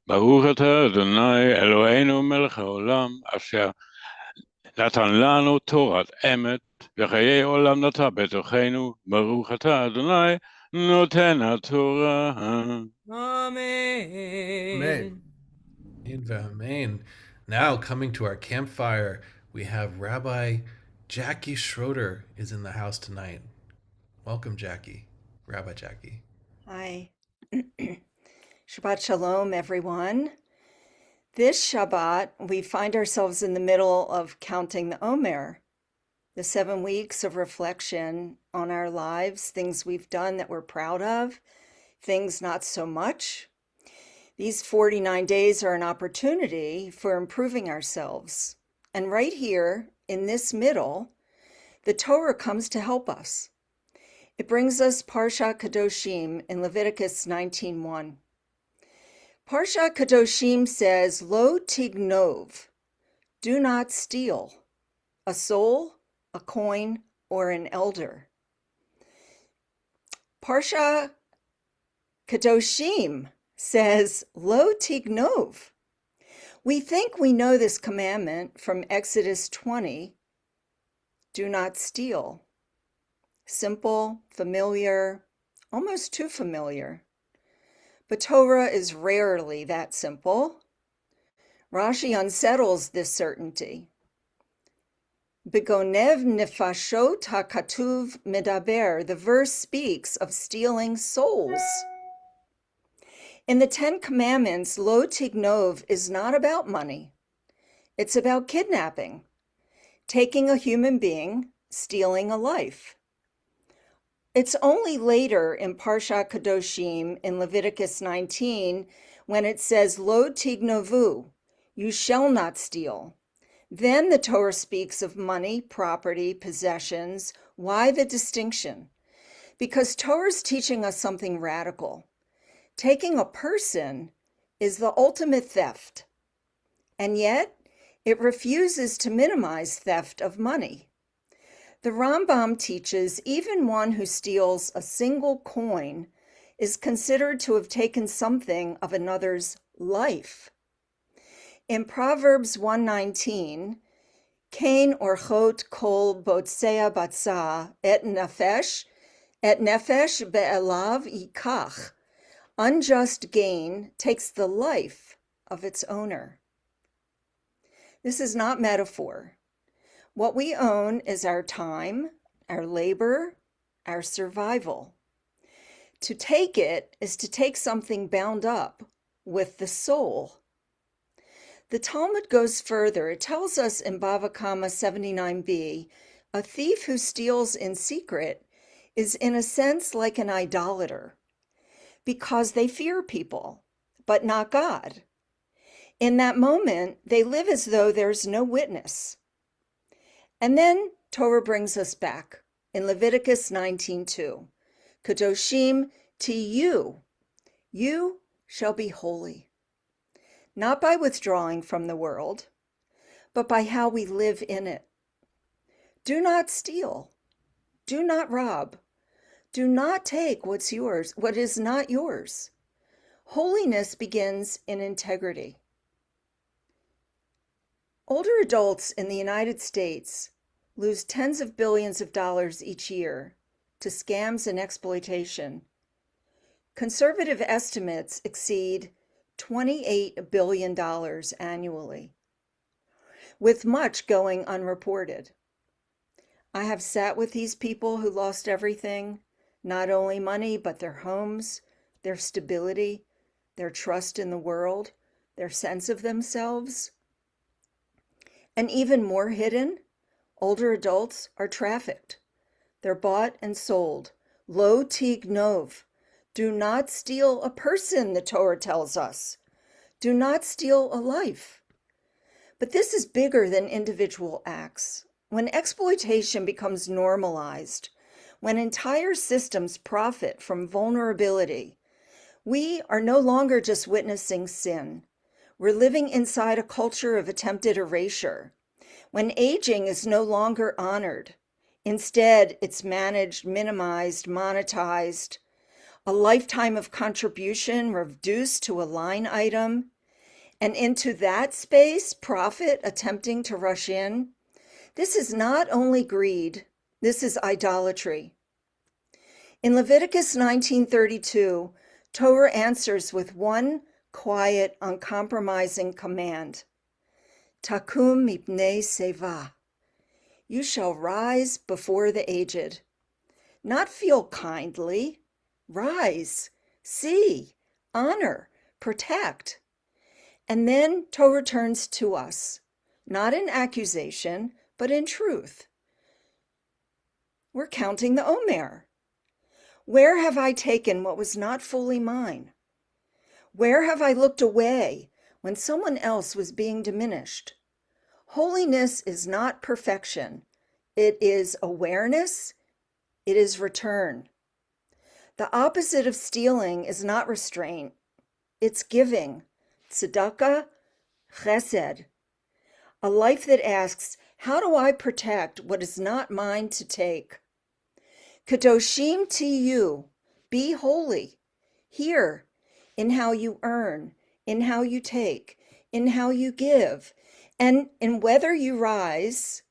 ברוך אתה אדוני אלוהינו מלך העולם אשר נתן לנו תורת אמת וחיי עולם נטע בתוכנו. ברוך אתה אדוני נותן התורה. Amen. Amen. Now coming to our campfire, we have Rabbi Jackie Schroeder is in the house tonight. Welcome, Jackie. Rabbi Jackie. Hi. Shabbat Shalom, everyone. This Shabbat, we find ourselves in the middle of counting the Omer, the 7 weeks of reflection on our lives, things we've done that we're proud of, things not so much. These 49 days are an opportunity for improving ourselves. And right here, in this middle, the Torah comes to help us. It brings us Parshat Kadoshim in Leviticus 19:1. Parshat Kadoshim says, Lo tignov, do not steal, a soul, a coin, or an elder. Parshat Kadoshim says, Lo tignov. We think we know this commandment from Exodus 20, do not steal. Simple, familiar, almost too familiar. But Torah is rarely that simple. Rashi unsettles this certainty. Begonev nefashot hakatuv medaber, the verse speaks of stealing souls. In the 10 Commandments, Lo tignov is not about money. It's about kidnapping, taking a human being, stealing a life. It's only later in Parshat Kadoshim in Leviticus 19 when it says, Lo tignovu, you shall not steal. Then the Torah speaks of money, property, possessions. Why the distinction? Because Torah is teaching us something radical. Taking a person is the ultimate theft, and yet it refuses to minimize theft of money. The Rambam teaches even one who steals a single coin is considered to have taken something of another's life. In Proverbs 119, Kain orchot kol botsea batza et nefesh be'elav yikach. Unjust gain takes the life of its owner. This is not metaphor. What we own is our time, our labor, our survival. To take it is to take something bound up with the soul. The Talmud goes further. It tells us in Bava Kama 79b, a thief who steals in secret is in a sense like an idolater, because they fear people, but not God. In that moment, they live as though there's no witness. And then Torah brings us back in Leviticus 19:2. Kadoshim tiyu, you shall be holy. Not by withdrawing from the world, but by how we live in it. Do not steal. Do not rob. Do not take what's yours, what is not yours. Holiness begins in integrity. Older adults in the United States lose tens of billions of dollars each year to scams and exploitation. Conservative estimates exceed $28 billion annually, with much going unreported. I have sat with these people who lost everything, not only money, but their homes, their stability, their trust in the world, their sense of themselves. And even more hidden, older adults are trafficked. They're bought and sold. Lo tignov. Do not steal a person, the Torah tells us. Do not steal a life. But this is bigger than individual acts. When exploitation becomes normalized, when entire systems profit from vulnerability, we are no longer just witnessing sin. We're living inside a culture of attempted erasure. When aging is no longer honored, instead it's managed, minimized, monetized, a lifetime of contribution reduced to a line item, and into that space, profit attempting to rush in. This is not only greed, this is idolatry. In Leviticus 19:32, Torah answers with one quiet, uncompromising command. Takum mipnei seva. You shall rise before the aged. Not feel kindly. Rise, see, honor, protect. And then Torah turns to us, not in accusation, but in truth. We're counting the Omer. Where have I taken what was not fully mine? Where have I looked away when someone else was being diminished? Holiness is not perfection. It is awareness. It is return. The opposite of stealing is not restraint. It's giving. Tzedakah, chesed. A life that asks, how do I protect what is not mine to take? Kadoshim tiyu, be holy. Here, in how you earn, in how you take, in how you give, and in whether you rise,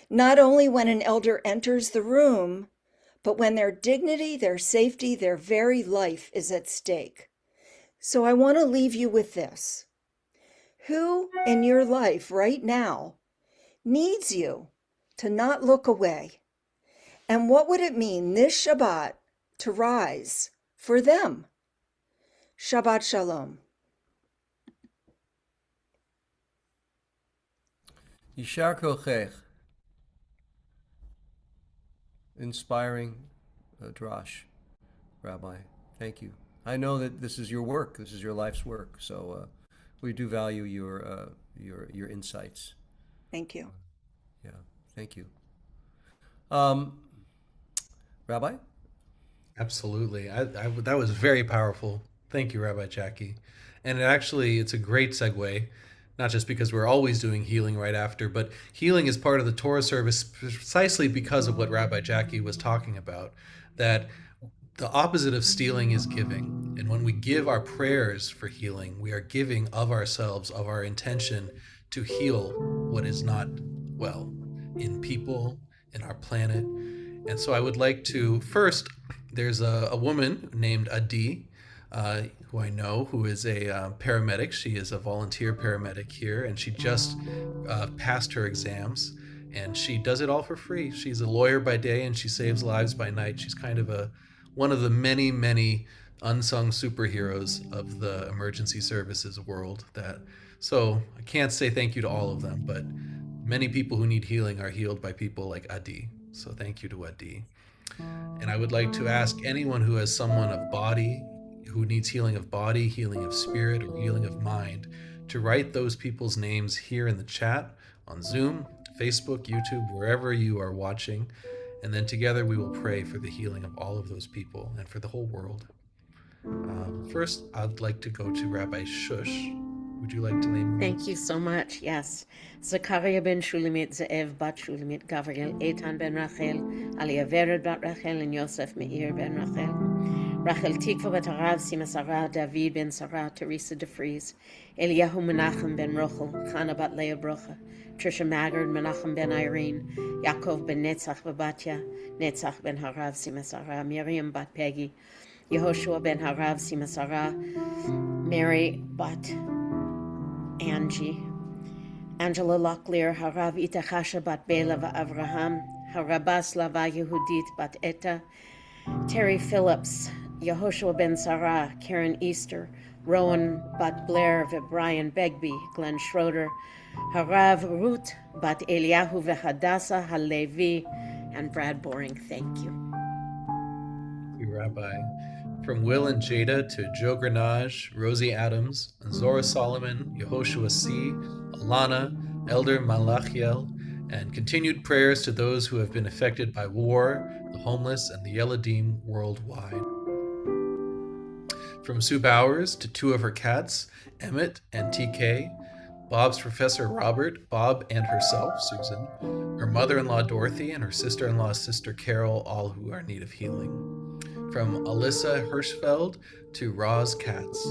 not only when an elder enters the room, but when their dignity, their safety, their very life is at stake. So I want to leave you with this. Who in your life right now needs you to not look away? And what would it mean this Shabbat to rise for them? Shabbat Shalom. Yishar kochech. Inspiring drash, Rabbi. Thank you. I know that this is your work. This is your life's work. So we do value your insights. Thank you. Yeah. Thank you. Rabbi? Absolutely. That was very powerful. Thank you, Rabbi Jackie. And it's a great segue, not just because we're always doing healing right after, but healing is part of the Torah service precisely because of what Rabbi Jackie was talking about, that the opposite of stealing is giving. And when we give our prayers for healing, we are giving of ourselves, of our intention to heal what is not well in people, in our planet. And so I would like to first, there's a woman named Adi, who I know, who is a paramedic. She is a volunteer paramedic here, and she just passed her exams, and she does it all for free. She's a lawyer by day, and she saves lives by night. She's kind of one of the many, many unsung superheroes of the emergency services world. So I can't say thank you to all of them, but many people who need healing are healed by people like Adi. So thank you to Adi. And I would like to ask anyone who has someone of body, who needs healing of body, healing of spirit, or healing of mind, to write those people's names here in the chat, on Zoom, Facebook, YouTube, wherever you are watching. And then together we will pray for the healing of all of those people and for the whole world. First, I'd like to go to Rabbi Shush. Would you like to name? Thank you so much. Yes. Zachariah ben Shulamit, Ze'ev bat Shulamit, Gabriel, Eitan ben Rachel, Aliyah Vered bat Rachel, and Yosef Meir ben Rachel. Rachel Tikva bat Harav, Sima Sarah, David ben Sarah, Teresa de Vries, Eliyahu Menachem ben Rochel, Chana bat Leah Brocha, Trisha Maggard, Menachem ben Irene, Yaakov ben Netzach Babatya, Netzach ben Harav, Sima Sarah, Miriam bat Peggy, Yehoshua ben Harav, Sima Sarah, Mary bat Angie, Angela Locklear, Harav Itachasha bat Bela va'Avraham, Harabas Lava Yehudit bat Etta, Terry Phillips, Yehoshua ben Sarah, Karen Easter, Rowan bat Blair Brian Begbie, Glenn Schroeder, Harav Ruth bat Eliyahu v'Hadassah Halevi, and Brad Boring. Thank you. Thank you, Rabbi. From Will and Jada to Joe Grenage, Rosie Adams, Zora Solomon, Yehoshua C., Alana, Elder Malachiel, and continued prayers to those who have been affected by war, the homeless, and the Yeladim worldwide. From Sue Bowers to two of her cats, Emmett and TK, Bob's Professor Robert, Bob and herself, Susan, her mother-in-law Dorothy, and her sister-in-law Sister Carol, all who are in need of healing. From Alyssa Hirschfeld to Roz Katz.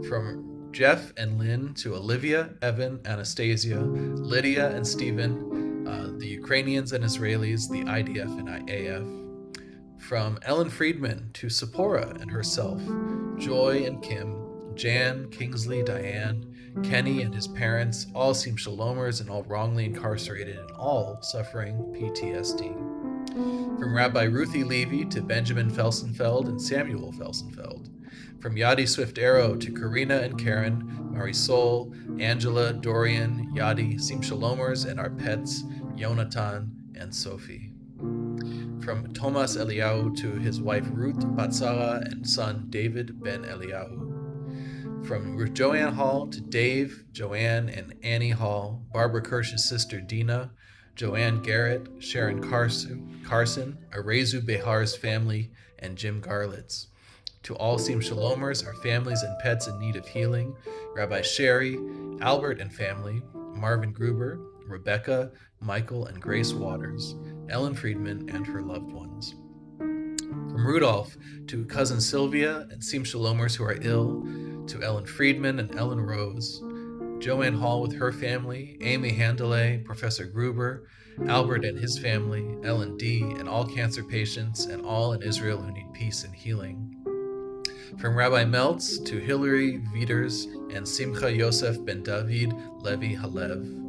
From Jeff and Lynn to Olivia, Evan, Anastasia, Lydia and Stephen, the Ukrainians and Israelis, the IDF and IAF. From Ellen Friedman to Sephora and herself, Joy and Kim, Jan, Kingsley, Diane, Kenny and his parents, all Sim Shalomers and all wrongly incarcerated and all suffering PTSD. From Rabbi Ruthie Levy to Benjamin Felsenfeld and Samuel Felsenfeld. From Yadi Swift Arrow to Karina and Karen, Marisol, Angela, Dorian, Yadi, Sim Shalomers, and our pets, Yonatan and Sophie. From Thomas Eliyahu to his wife Ruth Batsara and son David Ben Eliyahu. From Ruth Joanne Hall to Dave, Joanne, and Annie Hall, Barbara Kirsch's sister Dina, Joanne Garrett, Sharon Carson, Arezu Behar's family, and Jim Garlitz. To all Sim Shalomers, our families and pets in need of healing, Rabbi Sherry, Albert and family, Marvin Gruber, Rebecca, Michael, and Grace Waters, Ellen Friedman, and her loved ones. From Rudolph to cousin Sylvia and Sim Shalomers who are ill, to Ellen Friedman and Ellen Rose, Joanne Hall with her family, Amy Handelay, Professor Gruber, Albert and his family, Ellen D., and all cancer patients and all in Israel who need peace and healing. From Rabbi Meltz to Hilary Vieders and Simcha Yosef Ben David Levi Halev.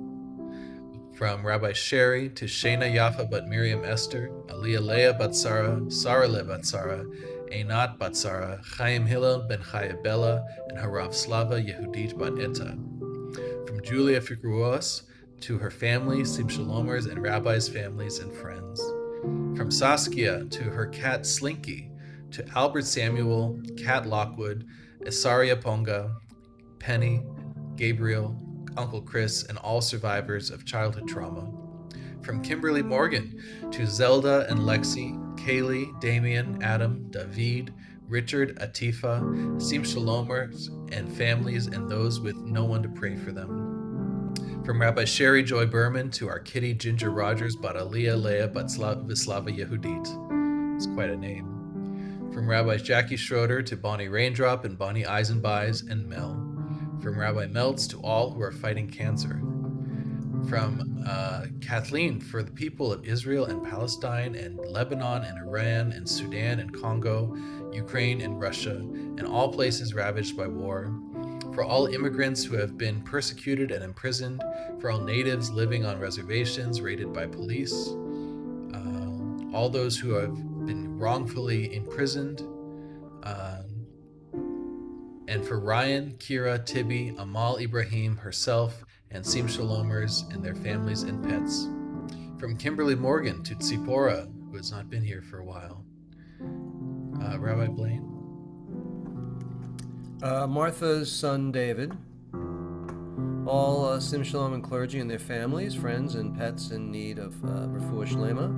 From Rabbi Sherry to Shana Yafa Bat Miriam Esther, Aliyah Leah Batsara, Sarah Le Batsara, Einat Batsara, Chaim Hillel Ben Chaya Bella, and Harav Slava Yehudit Bat Etta. From Julia Figueroas to her family, Sim Shalomers, and rabbis' families and friends. From Saskia to her cat Slinky, to Albert Samuel, Kat Lockwood, Esaria Ponga, Penny, Gabriel, Uncle Chris, and all survivors of childhood trauma. From Kimberly Morgan to Zelda and Lexi, Kaylee, Damien, Adam, David, Richard, Atifa, Sim Shalomers, and families and those with no one to pray for them. From Rabbi Sherry Joy Berman to our kitty Ginger Rogers, Bat Aliyah Leah Bat Vislava Yehudit. It's quite a name. From Rabbi Jackie Schroeder to Bonnie Raindrop and Bonnie Eisenbeis and Mel. From Rabbi Meltz to all who are fighting cancer. From Kathleen for the people of Israel and Palestine and Lebanon and Iran and Sudan and Congo, Ukraine and Russia, and all places ravaged by war. For all immigrants who have been persecuted and imprisoned, for all natives living on reservations raided by police, all those who have been wrongfully imprisoned, and for Ryan, Kira, Tibby, Amal Ibrahim herself, and Sim Shalomers and their families and pets. From Kimberly Morgan to Tzipora, who has not been here for a while. Rabbi Blaine? Martha's son David, all Sim Shalom and clergy and their families, friends, and pets in need of refuah shlema.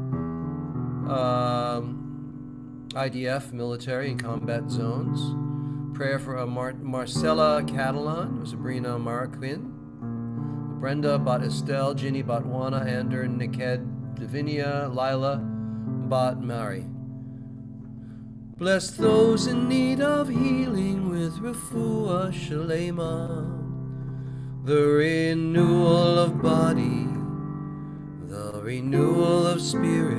IDF, military and combat zones. Prayer for Marcella Catalan, Sabrina Marquin, Brenda Bat Estelle, Ginny Batwana, Ander Niked, Davinia, Lila Bat Mary. Bless those in need of healing with refuah shalema, the renewal of body, the renewal of spirit,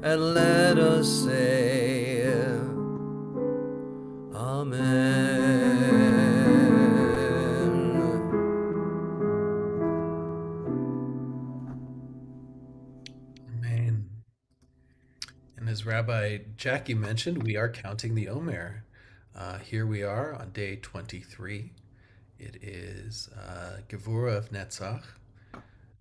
and let us say, Amen. Amen. And as Rabbi Jackie mentioned, we are counting the Omer. Here we are on day 23. It is Gevurah of Netzach.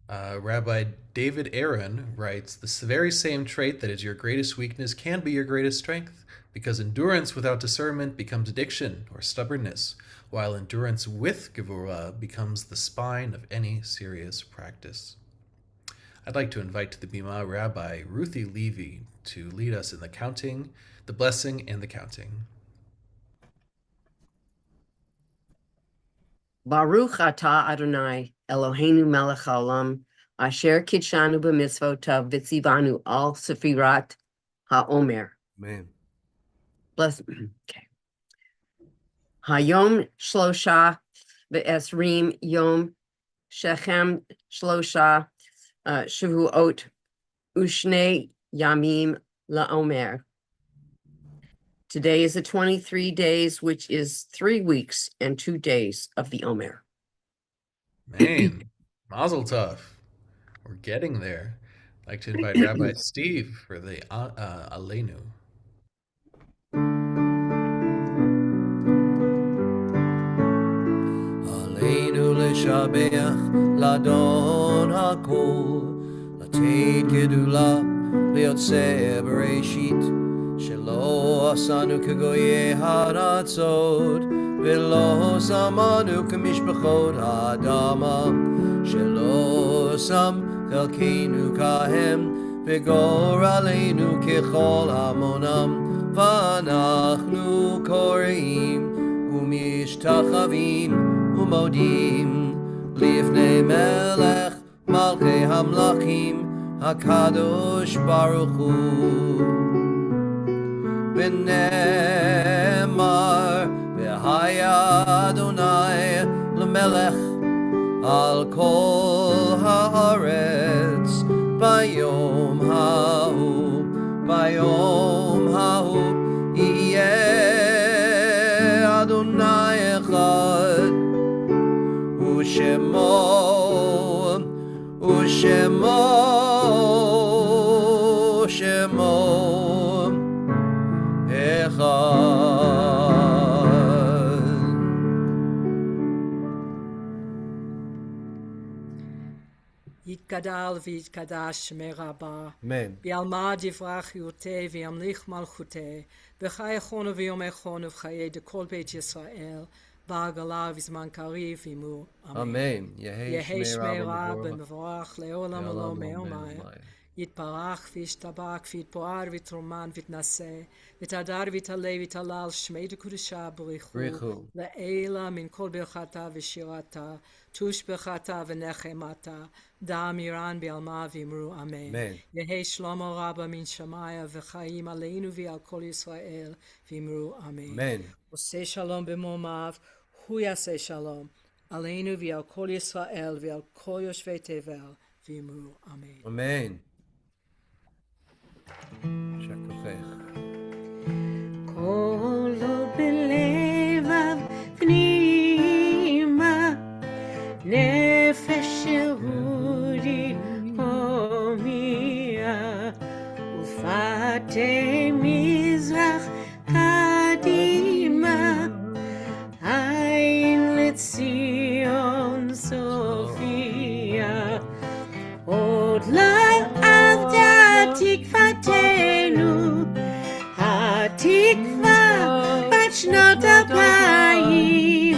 Rabbi David Aaron writes, the very same trait that is your greatest weakness can be your greatest strength, because endurance without discernment becomes addiction or stubbornness, while endurance with Gevurah becomes the spine of any serious practice. I'd like to invite to the Bima Rabbi Ruthie Levy to lead us in the counting, the blessing, and the counting. Baruch atah Adonai Eloheinu melech haolam asher kitshanu b'mitzvotav v'tzivanu al sefirat haomer. Amen. Bless. Okay. Hayom shlosha v'esrim yom shechem shlosha shavuot ushne yamim laomer. Today is the 23 days, which is 3 weeks and 2 days of the Omer. Man, Mazel Tov. We're getting there. I'd like to invite Rabbi Steve for the Aleinu. עלינו לשבח לאדון הכל, לתת גדולה ליוצא בראשית, שלא עשנו כגויי הארצות, ולא שמנו כמשפחות האדמה, שלא שם חלקנו כהם, וגורלנו ככל המונם, ואנחנו קוראים ומשתחווים ומודים לפני מלך מלכי המלכים הקדוש ברוך הוא. ונאמר והיה אדוני למלך על כל הארץ ביום ההוא, ביום ההוא יהיה אדוני אחד, ושמו שמו אחד. יתגדל ויתקדש שמי רבה. אמן. בעלמא דברכיותה וימליך מלכותה, בחיי חונו ויומי חונו וחיי דכל בית ישראל, בעגלה וזמן קריב עמו. אמן. יהי שמי רב מבורך. ומבורך לעולם ולא מעומר. יתברך וישתבח ויתפאר ויתרומן ויתנשא, ויתהדר ויתעלה ויתהלל שמי דקודשה בריחו, לעילה מן כל ברכתה ושירתה, תושבחתה ונחמתה, דם אירן בעלמא ואמרו אמן. יהי שלמה רבה מן שמיה וחיים עלינו ועל כל ישראל ואמרו אמן. עושה שלום במרומיו, הוא יעשה שלום עלינו ועל כל ישראל ועל כל יושבי תבל ואמרו אמן. אמן. שכוחך. כל עוד בלבב פנימה, נפש יהודי הומיה, ופתי מזרח קדימה, עין לציון סופיה, עוד לעבדה תקוותנו, התקווה בת שנות 2000,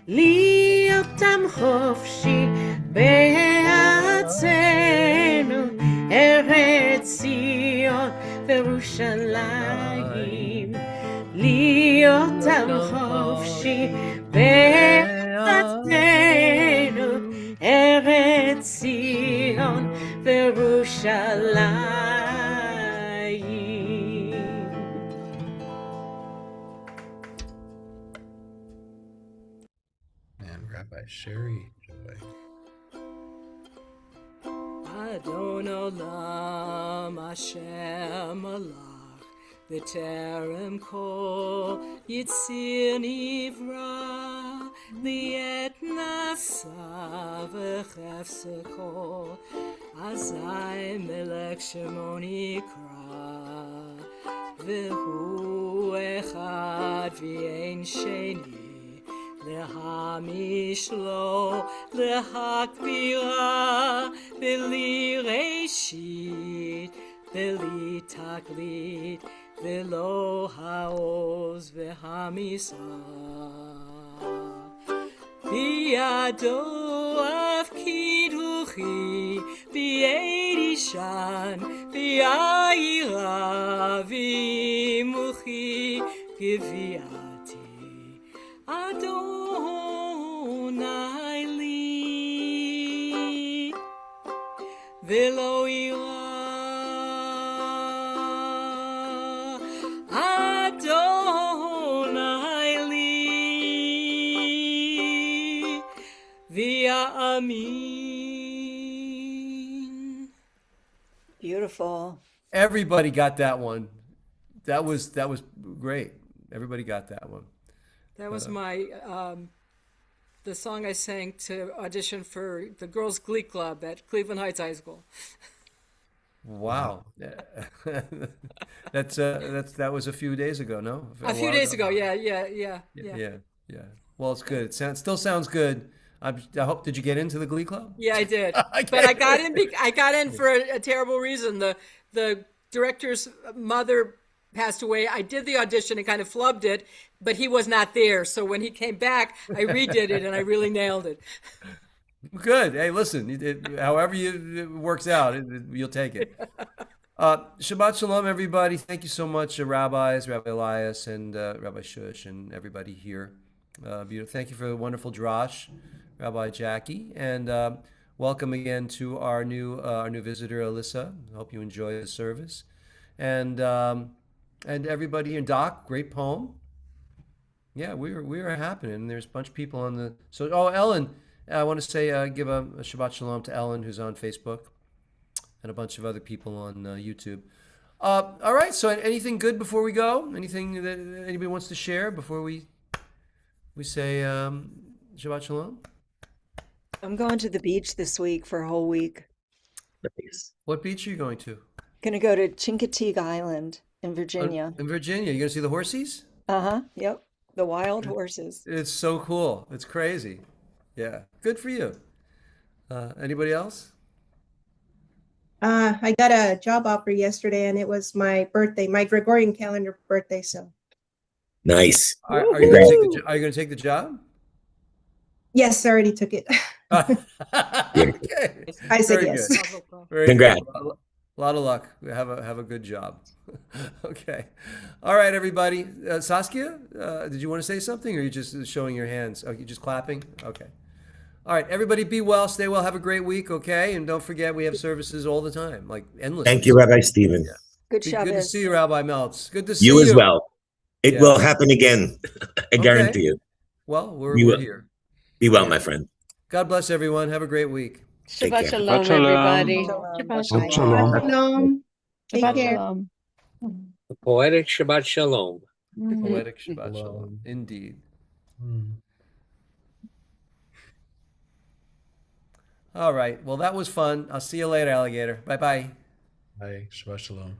להיות עם חופשי בארצנו, ארץ ציון וירושלים, להיות עם חופשי בארצנו, ארץ ציון וירושלים. And Rabbi Sherry Joy. אדון עולם אשר מלך בטרם כל יציר נברא, לי עת נשא וחפצה כל, אזי מלך שמו נקרא, והוא אחד ואין שני, להמיש לו, להכבירה, בלי ראשית, בלי תכלית, ולא העוז והמשרה. בידו אף קידוחי, ביד אישן, ביעירה, וימוכי, גביעתי. אדוני לי, ולא יירא. אדוני לי, ויאמין. Beautiful. Everybody got that one. That was great. Everybody got that one. That was my the song I sang to audition for the Girls Glee Club at Cleveland Heights High School. Wow. That was a few days ago, no? A few while days ago. ago, yeah. Yeah. Well, it's good. Still sounds good. I hope. Did you get into the Glee Club? Yeah, I did. Okay. But I got in. I got in for a terrible reason. The director's mother passed away. I did the audition and kind of flubbed it, but he was not there. So when he came back, I redid it and I really nailed it. Good. Hey, listen. However it works out, you'll take it. Shabbat Shalom, everybody. Thank you so much, rabbis, Rabbi Elias, and Rabbi Shush, and everybody here. Thank you for the wonderful drash, Rabbi Jackie, and welcome again to our new visitor, Alyssa. I hope you enjoy the service, and everybody here. Doc, great poem. Yeah, we are happening. There's a bunch of people on the. So, Ellen, I want to say give a Shabbat Shalom to Ellen, who's on Facebook, and a bunch of other people on YouTube. All right. So, anything good before we go? Anything that anybody wants to share before we say Shabbat Shalom? I'm going to the beach this week for a whole week. What beach are you going to? Gonna go to Chincoteague Island in Virginia. In Virginia. You going to see the horsies? Yep. The wild horses. It's so cool. It's crazy. Yeah. Good for you. Anybody else? I got a job offer yesterday and it was my birthday, my Gregorian calendar birthday, so. Nice. Are you going to take the job? Yes, I already took it. Okay. I said Very yes. good. Very Congrats. good. A lot of luck. Have a good job. Okay. All right, everybody. Saskia, did you want to say something, or are you just showing your hands? Oh, you're just clapping? Okay. All right, everybody, be well, stay well, have a great week, okay? And don't forget, we have services all the time, like endless. Thank you, Rabbi Stephen. Yeah. Good Good to Shabbos. see you, Rabbi Meltz. Good to see You as well. It Yeah. will happen again. I guarantee you. Well, we're We will. here. Be well, my friend. God bless everyone. Have a great week. Take Shabbat care. Shalom, Shabbat Shalom. everybody. Shalom. Shabbat Shalom. Shalom. Take Shabbat care. shalom. A poetic Shabbat Shalom. Poetic Shabbat Shalom. Indeed. All right. Well, that was fun. I'll see you later, alligator. Bye-bye. Bye. Shabbat Shalom.